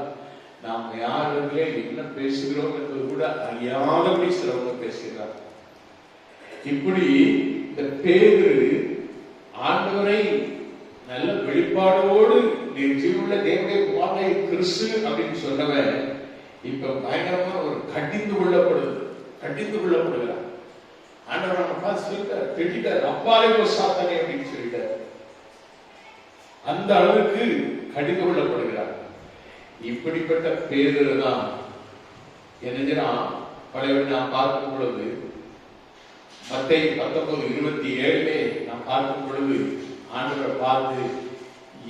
நாம் யாரிடத்திலே என்ன பேசுகிறோம் என்பது கூட அறியாதபடி சிலவங்க பேசுகிறார். இப்படி இந்த பேதுரு ஆண்டவரை நல்ல வெளிப்பாடோடு நீர் ஜீவனுள்ள தேவனுடைய குமாரனை கிறிஸ்து அப்படின்னு சொன்னவன் இப்ப பயங்கரமா ஒரு கடிந்து கொள்ளப்படுகிறார். ஆண்டவர் நம்ம பார்த்து சொல்லிட்டார், திட்டார், அப்பாலே ஒரு சாத்தானே அப்படின்னு சொல்லிட்டார். அந்த அளவுக்கு கடிந்து கொள்ளப்படுகிறார். இப்படிப்பட்ட பேதுரு தான் என்ன பழைய நாம் பார்க்கும் பொழுது மத்தேயு 19:27 நாம் பார்க்கும் பொழுது ஆண்டவரை பார்த்து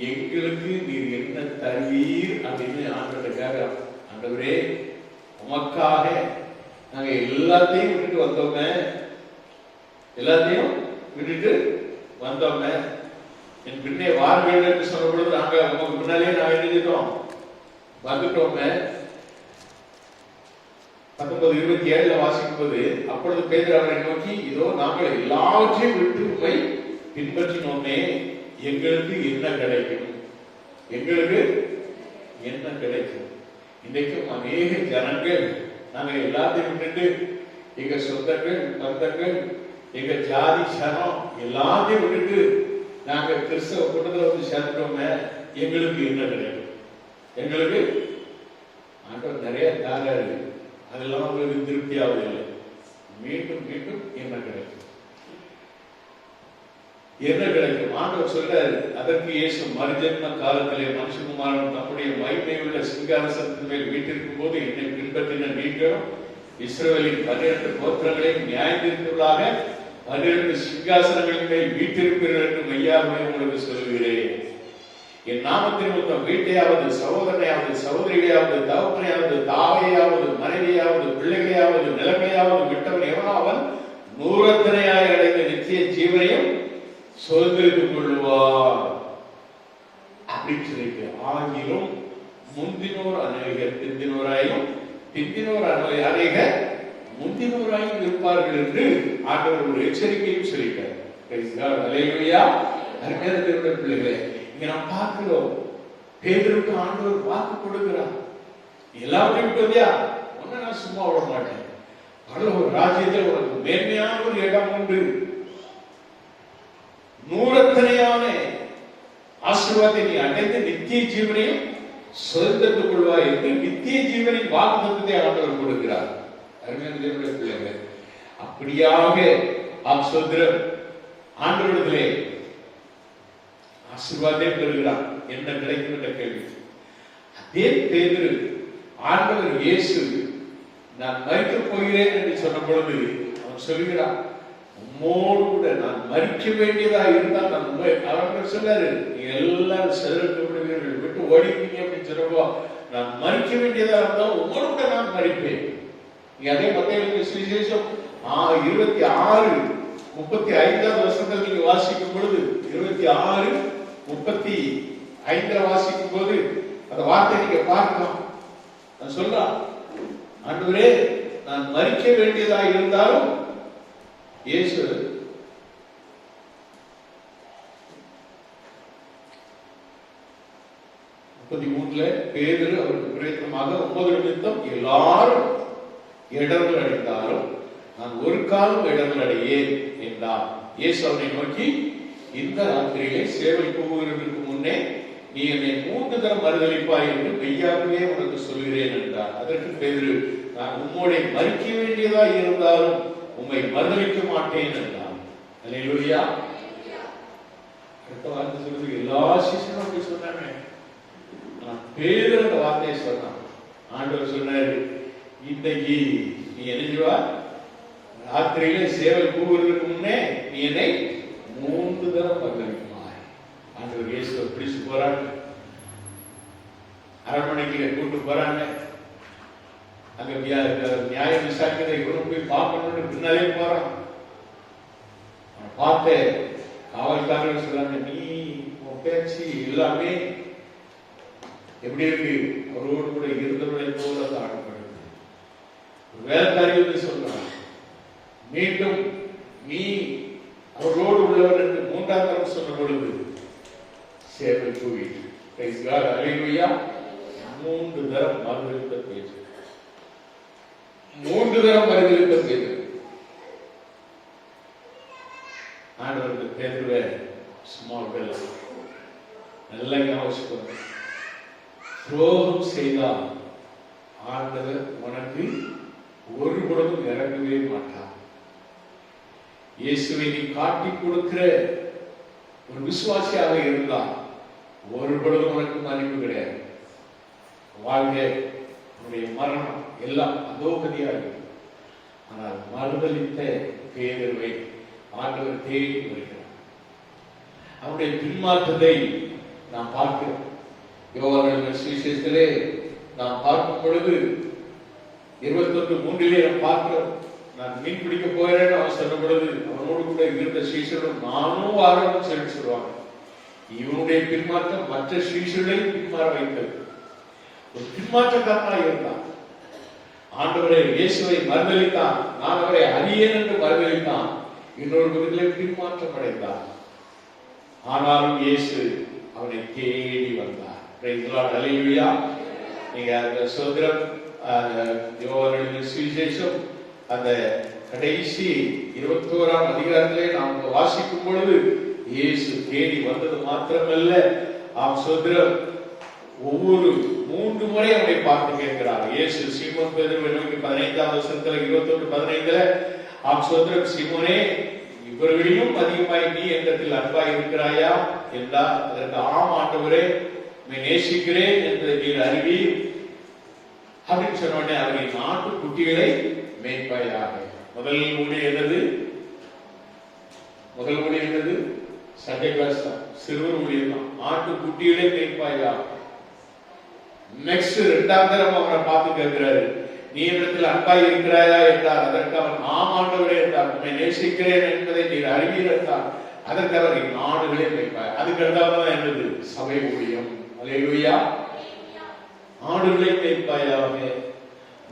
எங்களுக்கு நீர் என்ன தருவீர் அப்படின்னு ஆண்டவரை கேட்கிறோம். ஆண்டவரே, உமக்காக நாங்க எல்லாத்தையும் விட்டுட்டு வந்தோமே, என் பின்னே வார்கள் என்று சொல்ல பொழுது நாங்க உமக்கு முன்னாலே நாங்க எழுதிட்டோம் வந்துட்டோமே. 19:27 வாசிக்கும் போது அப்பொழுது பேதுரு அவரை நோக்கி, இதோ நாங்கள் எல்லாவற்றையும் விட்டு உம்மை பின்பற்றினோமே, எங்களுக்கு என்ன கிடைக்கும்? இன்றைக்கும் அநேக ஜனங்கள் நாங்க எல்லாத்தையும் விட்டுட்டு எங்க சொந்தங்கள், பந்தங்கள், எங்க ஜாதி சனம் எல்லாத்தையும் விட்டுட்டு நாங்க கிறிஸ்தவ கூட்டத்தில் வந்து சேர்ந்துட்டோமே, எங்களுக்கு என்ன கிடைக்கும்? எங்களுக்கு ஆண்டவர் நிறைய தாராரு, அதெல்லாம் உங்களுக்கு திருப்தியாவது இல்லை. மீண்டும் மீண்டும் என்ன கிடைக்கும்? ஆண்டவர் சொல்றாரு. அதற்கு இயேசு மறுஜன்ம காலத்திலே மனுஷகுமாரன் தம்முடைய மகிமையுள்ள சிங்காசனத்தின் மேல் வீட்டிற்கும் போது என்னை பின்பற்றின நீங்களும் இஸ்ரவேலின் 12 கோத்திரங்களையும் நியாயத்தீர்ப்புகளாக 12 சிங்காசனங்களின் மேல் வீட்டிருப்பீர்கள் என்று மெய்யாகவே உங்களுக்கு சொல்கிறேன். என் நாமத்தின் மொத்தம் வீட்டையாவது, சகோதரனையாவது, சகோதரிகளையாவது, தகப்பனையாவது, தாவையாவது, மனைவியாவது, பிள்ளைகளையாவது, நிலங்களையாவது விட்டவன் எவனோ அவன் 100 அடைந்த நித்திய ஜீவனையும் சுதந்திரித்துக் கொள்வார் அப்படின்னு சொல்லிட்டு, ஆகிலும் முந்தினோர் அநேகர் பிந்தினோராயும், பிந்தினோர் அநேகர் முந்தினோராயும் இருப்பார்கள் என்று ஆண்டவர் ஒரு எச்சரிக்கையும் சொல்லிட்டார். அல்லேலூயா. அருமையான தேவனுடைய பிள்ளைகளே, இங்க நாம் பார்க்கிறோம், பேதுருக்கு ஆண்டவர் வாக்கு கொடுக்கிறார். எல்லாத்தையும் விட்டதியா, ஒன்ன நான் சும்மா விட மாட்டேன், ஒரு ராஜ்யத்தில் உனக்கு மேன்மையான ஒரு இடம் உண்டு, 100 ஆசீர்வாதத்தை நீ அடைந்து நித்திய ஜீவனையும் சுதந்திரத்துக் கொள்வாய் என்று நித்திய ஜீவனின் வாக்குத்தத்தத்தை ஆண்டவர் கொடுக்கிறார். அருமையான தேவனுடைய பிள்ளைகளே, அப்படியாக சுதந்திரம் ஆண்டவரிடத்திலே ஆசீர்வாதத்தை பெறுகிறார். என்ன கிடைக்கும் என்ற கேள்வி. அதே பேதுரு ஆண்டவர் இயேசு நான் மரிக்கப் போகிறேன் என்று சொன்ன பொழுது அவன் சொல்கிறான், உம்மோடு கூட நான் மரிக்க வேண்டியதா இருந்தால் நான் அவர்கள் சொன்னாரு, நீங்க எல்லாரும் சிதறப்படுவீர்கள், விட்டு ஓடிப்பீங்க அப்படின்னு சொன்னப்போ, நான் மரிக்க வேண்டியதா இருந்தால் உம்மோடு கூட நான் மரிப்பேன். நீங்க அதே மத்தேயு சுவிசேஷம் 26:35 நீங்க வாசிக்கும் பொழுது 26:35 வாசிக்கும் போது அந்த வார்த்தை நீங்க பார்க்கலாம். நான் சொல்றேன், ஆண்டவரே நான் மரிக்க வேண்டியதா இருந்தாலும் இயேசு 33 பேதுரு அவருக்கு பிரயத்தனமாக 9 நிமித்தம் எல்லாரும் இடர்கள் அடைந்தாலும் நான் ஒரு காலம் இடர்கள் அடையேன் என்றார். இயேசு அவனை நோக்கி, இந்த ராத்திரியிலே சேவை போகுவதற்கு முன்னே நீ என்னை 3 தரம் மறுதலிப்பாய் என்று மெய்யாகவே உனக்கு சொல்கிறேன் என்றார். அதற்கு பேதுரு, நான் உம்மோட மரிக்க வேண்டியதா இருந்தாலும் உம்மை மறுதலிக்க மாட்டேன் என்றார். அல்லேலூயா. அடுத்த வார்த்தை சொல்றது, எல்லா சிஷ்யனும் அப்படி சொன்னாங்க. பேதுரு அந்த வார்த்தையை சொன்னான். ஆண்டவர் சொன்னாரு, இன்றைக்கு நீ என்ன செய்வா, ராத்திரியில சேவை கூறுவதற்கு முன்னே நீ என்னை 3 தரம் மறுதலிப்பாய். ஆண்டவர் இயேசுவை பிடிச்சு போறாங்க, அரண்மனைக்கு கூட்டு போறாங்க. அங்க நியாய விசாரிக்கிறதை இவரும் போய் பார்க்கணும்னு பின்னாலே போறான். பார்த்த காவல்காரர்கள் சொல்றாங்க, நீ உன் பேச்சு எல்லாமே எப்படி இருக்கு, அவரோடு கூட இருந்தவர்களை போல தாழ்ப்படுது. வேலைக்காரி சொல்றான், மீண்டும் நீ அவரோடு உள்ளவர் என்று 3 இரண்டாம் தரம் சொன்ன பொழுது சேவை போயிட்டு பிரைஸ் காட் அல்லேலூயா. 3 தரம் மறுதலித்த பேச்சு, 3 தரம் மறுதலித்த பேச்சு. ஆண்டவருக்கு பேதுருவே சும்மா விடல. நல்ல ஞாபகம், துரோகம் செய்தால் ஆண்டவர் உனக்கு ஒரு பொழுதும் இறங்கவே மாட்டார். இயேசுவை நீ காட்டி கொடுக்கிற ஒரு விசுவாசியாக இருந்தால் ஒரு பொழுதும் உனக்கு மன்னிப்பு கிடையாது. வாழ்க்கை, உன்னுடைய மரணம் எல்லாம் அதோகதியா இருக்கு. ஆனால் மறுதலித்த பேதுருவை ஆண்டவர் தேடி வருகிறார். அவருடைய பின்மாற்றத்தை நாம் பார்க்கிறோம். யோவான் சுவிசேஷத்திலே நாம் பார்க்கும் பொழுது 21:3 நாம் பார்க்கிறோம். நான் மீன் பிடிக்க போகிறேன்னு அவன் சொல்லும் பொழுது அவனோடு கூட இருந்த சீஷரும் நானும் வாரணும் சொல்லி சொல்லுவாங்க. இவனுடைய பின்மாற்றம் மற்ற சீஷர்களையும் பின்மாற வைத்தது. ஒரு பின்மாற்றக்காரனாக இருந்தான். ஆண்டவரை இயேசுவை மறுதலித்தான். நான் அவரை அறியேன் என்று மறுதலித்தான். இன்னொரு பக்கத்திலே பின்மாற்றம் அடைந்தார். ஆனாலும் இயேசு அவனை தேடி வந்தார். பிரைஸ் தி லார்ட், அல்லேலூயா. நீங்க அந்த சோதரம் யோவான் சுவிசேஷம் அந்த கடைசி 21ஆம் அதிகாரத்திலே நாம் வாசிக்கும் பொழுது இயேசு தேடி வந்தது மாத்திரமல்ல, சோதரம் ஒவ்வொரு 3 முறை அவனை பார்த்து கேட்கிறார். இயேசு சீமோன் பேதுருவை நோக்கி 15ஆம் வசனத்துல 21:15 சோதரம் சீமோனே, இவர்களிலும் அதிகமாய் நீ என்னிடத்தில் அன்பாய் இருக்கிறாயா என்றார். அதற்கு ஆம் ஆண்டவரே, உம்மை நேசிக்கிறேன் என்று நீர் அறிவீர் அப்படின்னு சொன்ன உடனே அவரின் நாட்டு குட்டிகளை மேய்ப்பாயாக. முதல் ஊழியம் என்னது? முதல் ஊழியம் என்னது? சண்டே கிளாஸ் தான், சிறுவர் ஊழியம் தான். நாட்டு குட்டிகளை மேய்ப்பாயாக. நெக்ஸ்ட் 2ஆம் தரம் அவரை பார்த்து கேட்கிறாரு, நீ இடத்தில் அன்பாய் இருக்கிறாயா என்றார். அதற்கு அவன் ஆம் ஆண்டவரே என்றார். உம்மை நேசிக்கிறேன் என்பதை நீர் அறிவீர் என்றார். அதற்கு அவர் நாடுகளே மேய்ப்பாய். அதுக்கு அடுத்ததான் என்னது? சபை ஊழியம். அல்லேலூயா. நாடுகளை மேய்ப்பாயாக.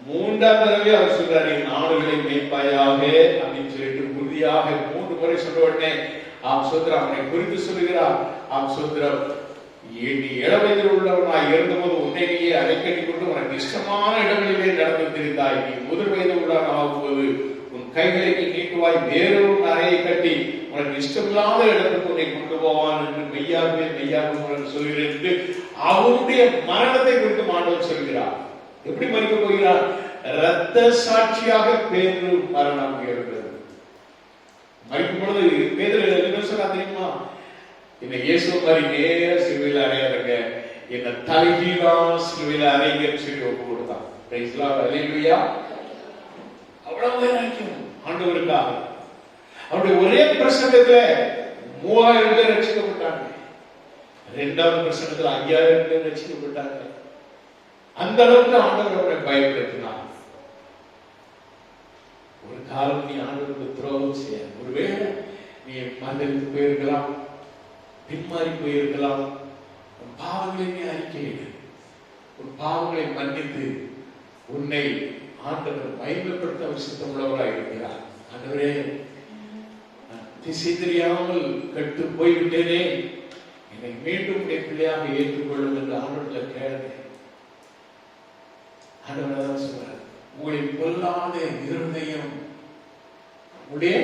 3ஆம் தடவை அவர் சொல்றாரு, நாடுகளை மேய்ப்பாயாக அப்படின்னு சொல்லிட்டு உறுதியாக 3 முறை சொன்ன உடனே சோதரம் அவனை குறித்து சொல்லுகிறார். சோதரம், நீ இளவயதில் உள்ளவனாய் இருந்தபோது உன்னை நீயே அடைக்கட்டி கொண்டு உனக்கு இஷ்டமான இடங்களிலே நடந்து தெரிந்தாய். நீ முதிர் வயது உள்ளவனாகும் போது உன் கைகளை நீ நீட்டுவாய், வேறொரு அறையை கட்டி உனக்கு இஷ்டமில்லாத இடத்துக்கு உன்னை கொண்டு போவான் என்று மெய்யாகவே மெய்யாகவும் சொல்கிறேன் என்று அவனுடைய மரணத்தை குறித்து ஆண்டவர் சொல்கிறார். எப்படி மறிக்க போகிறார்? இரத்த சாட்சியாக பேதுரு மரணம் இருந்தது. மறிக்கும் பொழுது பேதுரு என்ன சொன்னா தெரியுமா? என்னை இயேசு மாதிரி நேர சிலுவையில் அறையாருங்க, என்ன தலைகீழான சிலுவையில் அறைங்கன்னு சொல்லி ஒப்பு கொடுத்தான். பிரைஸ் தி லார்ட், அல்லேலூயா. அவ்வளவு நினைக்கும் ஆண்டவருக்காக. அவருடைய ஒரே பிரசங்கத்துல 3000 பேர் ரட்சிக்கப்பட்டாங்க. 2வது பிரசங்கத்துல 5000 பேர் ரட்சிக்கப்பட்டாங்க. அந்த அளவுக்கு ஆண்டவர் அவரை பயன்படுத்தினார். ஒரு காலம் நீ ஆண்டவருக்கு துரோகம் செய்ய, ஒருவேளை நீ மந்திரித்து போயிருக்கலாம், பின்மாறி போயிருக்கலாம். உன் பாவங்களை நீ அறிக்கையிடு. உன் பாவங்களை மன்னித்து உன்னை ஆண்டவர் மகிமைப்படுத்த அவசியம் உள்ளவராக இருக்கிறார். ஆண்டவரே, திசை தெரியாமல் கெட்டு போய்விட்டேனே, என்னை மீண்டும் உடைய பிள்ளையாக ஏற்றுக்கொள்ளும் என்று ஆண்டவரில் கேளுங்க. ஆண்டவர் தான் சொல்றார், உங்களை பொல்லாத இருதயம் உடைய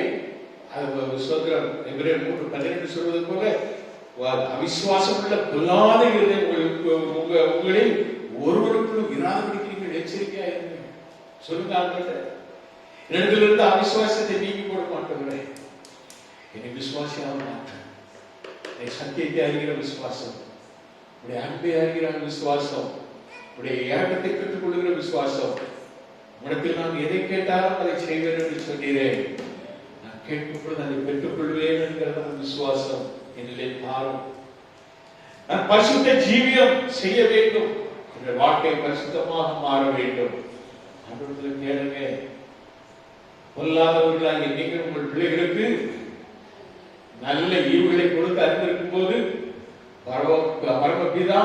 சோதரம் எபிரேயர் 3:12 சொல்வது போல அவிசுவாசம் உள்ள பொல்லாத இருதயம் உங்களில் ஒருவருக்குள்ளும் இராதபடிக்கு நீங்கள் எச்சரிக்கையா இருங்க. சொல்லுங்க ஆண்டவரே, என்னிடத்திலிருந்து அவிசுவாசத்தை நீக்கி போட மாட்டேங்கிறே, என்னை விசுவாசியாக மாற்ற, என்னை சத்தியத்தை அறிகிற விசுவாசம், உடைய அன்பை அறிகிற விசுவாசம், உடைய ஏகத்தை பெற்றுக் கொள்கிற விசுவாசம், உனக்கு நான் எதை கேட்டாலும் அதை செய்வேன் என்று சொன்னீரேன், நான் கேட்கும் பொழுது அதை பெற்றுக் கொள்வேன் என்கிற விசுவாசம் என்னிலே மாறும். நான் பரிசுத்த ஜீவியம் செய்ய வேண்டும், என்னுடைய வாழ்க்கை பரிசுத்தமாக மாற வேண்டும். ஆண்டவரிடத்தில் கேளுங்க. பொல்லாதவர்களாகிய நீங்கள் உங்கள் பிள்ளைகளுக்கு நல்ல ஈவுகளை கொடுத்து அறிந்திருக்கும் போது பரமபிதா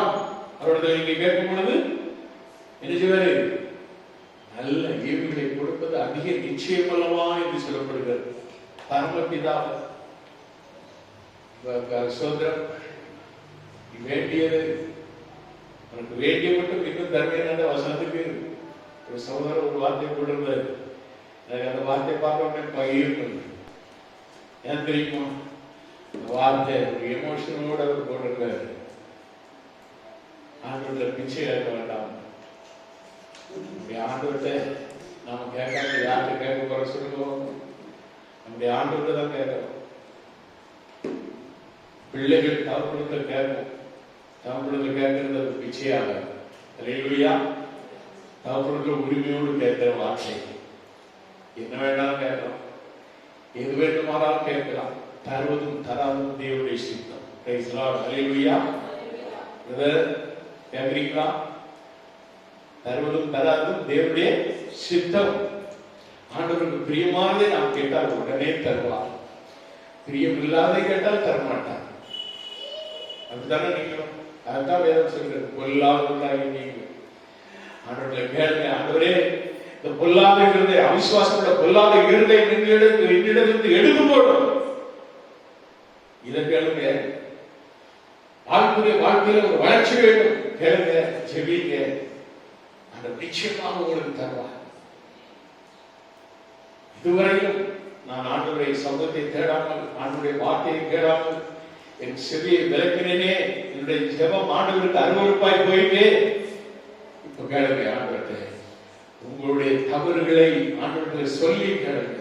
அவருடைய நீங்க கேட்கும் பொழுது என்ன செய்வாரு? நல்ல ஈவுகளை கொடுப்பது அதிக நிச்சயம் அல்லவா என்று சொல்லப்படுகிறது. பரமபிதா சோதரம் வேண்டியது உனக்கு வேண்டிய மட்டும் இன்னும் தருவேன் வசனத்துக்கு ஒரு சகோதரர் ஒரு வார்த்தை போட்டிருந்தார். எனக்கு அந்த வார்த்தை பார்க்க உடனே பகிர்ந்து ஏன் தெரியுமா, அந்த வார்த்தை ஒரு எமோஷனோட அவர் போட்டிருக்காரு. ஆண்டவர்கிட்ட பிச்சை கேட்க வேண்டாம். ஆண்டவர்கிட்ட நாம கேட்காம யார்கிட்ட கேட்க போற சொல்லுவோம், நம்முடைய ஆண்டவர்கிட்ட தான் கேட்கிறோம். பிள்ளைகள் தகப்பனத்தை கேட்கும், தகப்பனத்தை கேட்கறது பிச்சையாக. அல்லேலூயா. தகப்பனத்தில் உரிமையோடு கேட்கிற வார்த்தை என்ன வேணாலும் கேட்கலாம், எது வேண்டுமானாலும் கேட்கலாம். தருவதும் தராதும் தேவனுடைய சித்தம். Price Lord. அல்லேலூயா. கேட்கிறீங்களா? தருவதும் தராதும் தேவனுடைய சித்தம். ஆண்டவருக்கு பிரியமானதை நாம் கேட்டால் உடனே தருவார், பிரியம் இல்லாத கேட்டால் தரமாட்டார். அதுதானே நீங்களும் அதுதான் வேதம் சொல்கிறது. பொல்லாதவர்களாகி நீங்கள் ஆண்டவர்களை கேளுங்க. ஆண்டவரே, இந்த பொல்லாத இருதை அவிசுவாசமுள்ள பொல்லாத இருதை என்னிடத்திலிருந்து எடுத்து போடும். இதை கேளுங்க. வாழ்க்கையில ஒரு வளர்ச்சி வேண்டும். கேளுங்க, ஜெபிங்க. அந்த நிச்சயமாக உங்களுக்கு தருவார். இதுவரையிலும் நான் ஆண்டவருடைய சமூகத்தை தேடாமல், ஆண்டவருடைய வார்த்தையை கேடாமல் என் செவியை விளக்கினேனே. என்னுடைய ஜெபம் ஆண்டவருக்கு அருவருப்பாய் போயிட்டு. இப்ப கேளுங்க ஆண்டவர்கிட்ட, உங்களுடைய தவறுகளை ஆண்டவர்களை சொல்லி கேளுங்க.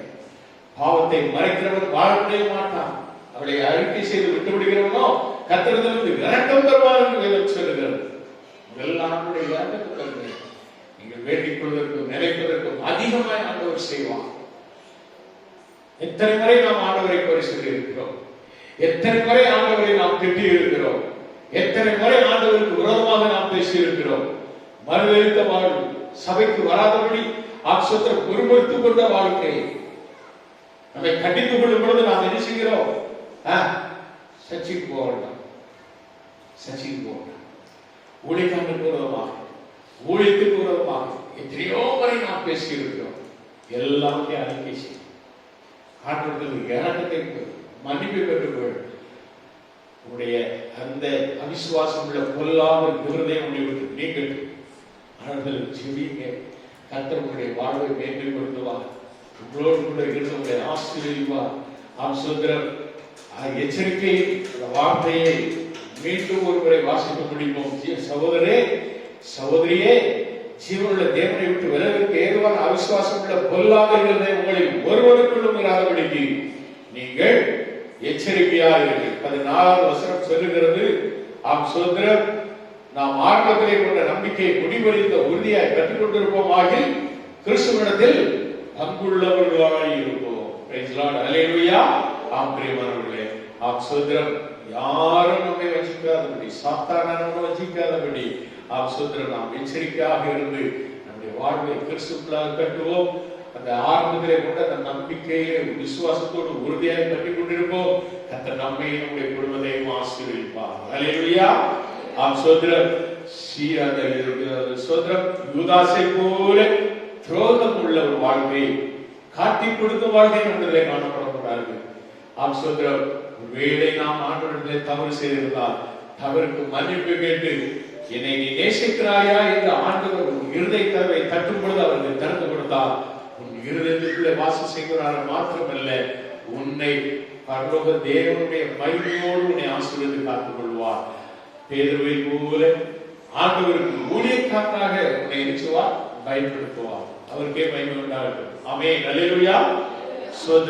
பாவத்தை மறைக்கிறவன் வாழ முடிய மாட்டான். அவளை அறிக்கை செய்து விட்டு விடுகிறவனோ கர்த்தரிடமிருந்து இரக்கம் பெறுவார் என்று வேதம் சொல்லுகிறது. முதல்ல ஆண்டவருடைய இரக்கத்தை பெறுங்க. நீங்கள் வேண்டிக் கொள்வதற்கும் நினைப்பதற்கும் அதிகமாய் ஆண்டவர் செய்வார். எத்தனை முறை நாம் ஆண்டவரை குறை சொல்லி இருக்கிறோம், எத்தனை முறை ஆண்டவரை நாம் திட்டி இருக்கிறோம், எத்தனை முறை ஆண்டவருக்கு விரோதமாக நாம் பேசி இருக்கிறோம். மறுதளித்த வாழ்வு, சபைக்கு வராதபடி ஆக்ஷத்திரம் முறுமுறுத்துக் கொண்ட வாழ்க்கை, நம்மை கண்டித்துக் கொள்ளும் பொழுது நாம் என்ன செய்கிறோம்? சர்ச்சைக்கு போக வேண்டாம், சர்ச்சைக்கு போக வேண்டாம். ஊழியர்களுக்கு விரோதமாக, ஊழியத்துக்கு விரோதமாக எத்தனையோ முறை நாம் பேசி இருக்கிறோம். எல்லாத்தையும் அறிக்கை செய்யும். ஆண்டவர்களுக்கு இறக்கத்தை மன்னிப்பு பெற்றுக்கொள். உடைய அந்த அவிசுவாசம் உள்ள பொல்லாத விருதையும் விட்டு நீங்கள் ஆண்டவர்களுக்கு செவியுங்க. கர்த்தர் உங்களுடைய வாழ்வை மேன்மைப்படுத்துவார். உங்களோடு கூட இருந்தவங்களை ஆசீர்வதிப்பார். சுதந்திரம் எச்சரிக்கை வார்த்தையை மீண்டும் ஒருமுறை வாசிக்க முடியுமோ? சகோதரே, சகோதரியே, ஜீவனுள்ள தேவனை விட்டு விலகிற்கு ஏதுவான அவிசுவாசம் உள்ள பொல்லாத உங்களை ஒருவருக்குள்ளும் இராதபடிக்கு நீங்கள் எச்சரிக்கையாக இருக்கு. 14வது வசனம் சொல்லுகிறது, சுதந்திரம் நாம் ஆரம்பத்திலே கொண்ட நம்பிக்கையை முடிவடைந்த உறுதியாய் கற்றுக் கொண்டிருப்போமாகில் கிறிஸ்துவிடத்தில் பங்குள்ளவர்களாய் இருப்போம். Praise Lord. அல்லேலூயா. பிரியமானவர்களே, சுதந்திரம் யாரும் நம்மை வஞ்சிக்காதபடி, சாத்தானவனை வஞ்சிக்காதபடி சுதந்திரம் நாம் எச்சரிக்கையாக இருந்து நம்முடைய வாழ்வை கிறிஸ்துவுக்குள்ளாக கட்டுவோம். அந்த ஆரம்பத்திலே கொண்ட அந்த நம்பிக்கையை விசுவாசத்தோடு உறுதியாக கட்டிக் கொண்டிருப்போம். கர்த்தர் நம்மை நம்முடைய குடும்பத்தையும் ஆசீர்வதிப்பார். அல்லேலூயா. சுதந்திரம் சுதந்திரம் யூதாசை போல துரோகம் உள்ள ஒரு வாழ்க்கை, காட்டி கொடுத்த வாழ்க்கை நம்மளே காணப்படக்கூடாது. சுதந்திரம் ஒருவேளை நாம் ஆண்டவரிடத்திலே தவறு செய்திருந்தால் தவறுக்கு மன்னிப்பு கேட்டு, என்னை நீ நேசிக்கிறாயா என்று ஆண்டவர் உன் இருதய கதவை தட்டும் பொழுது அவருக்கு திறந்து கொடுத்தார். உன் இருதயத்திற்குள்ளே வாசம் செய்கிறார் மாத்திரமல்ல, உன்னை பரலோக தேவனுடைய மகிமையோடு உன்னை ஆசீர்வதித்து காத்துக் கொள்வார். பேதுருவை போல ஆண்டவருக்கு ஊழியக்காரனாக உன்னை நிச்சயவார், பயன்படுத்துவார். அவருக்கே மகிமை உண்டாகட்டும். ஆமென். அல்லேலூயா.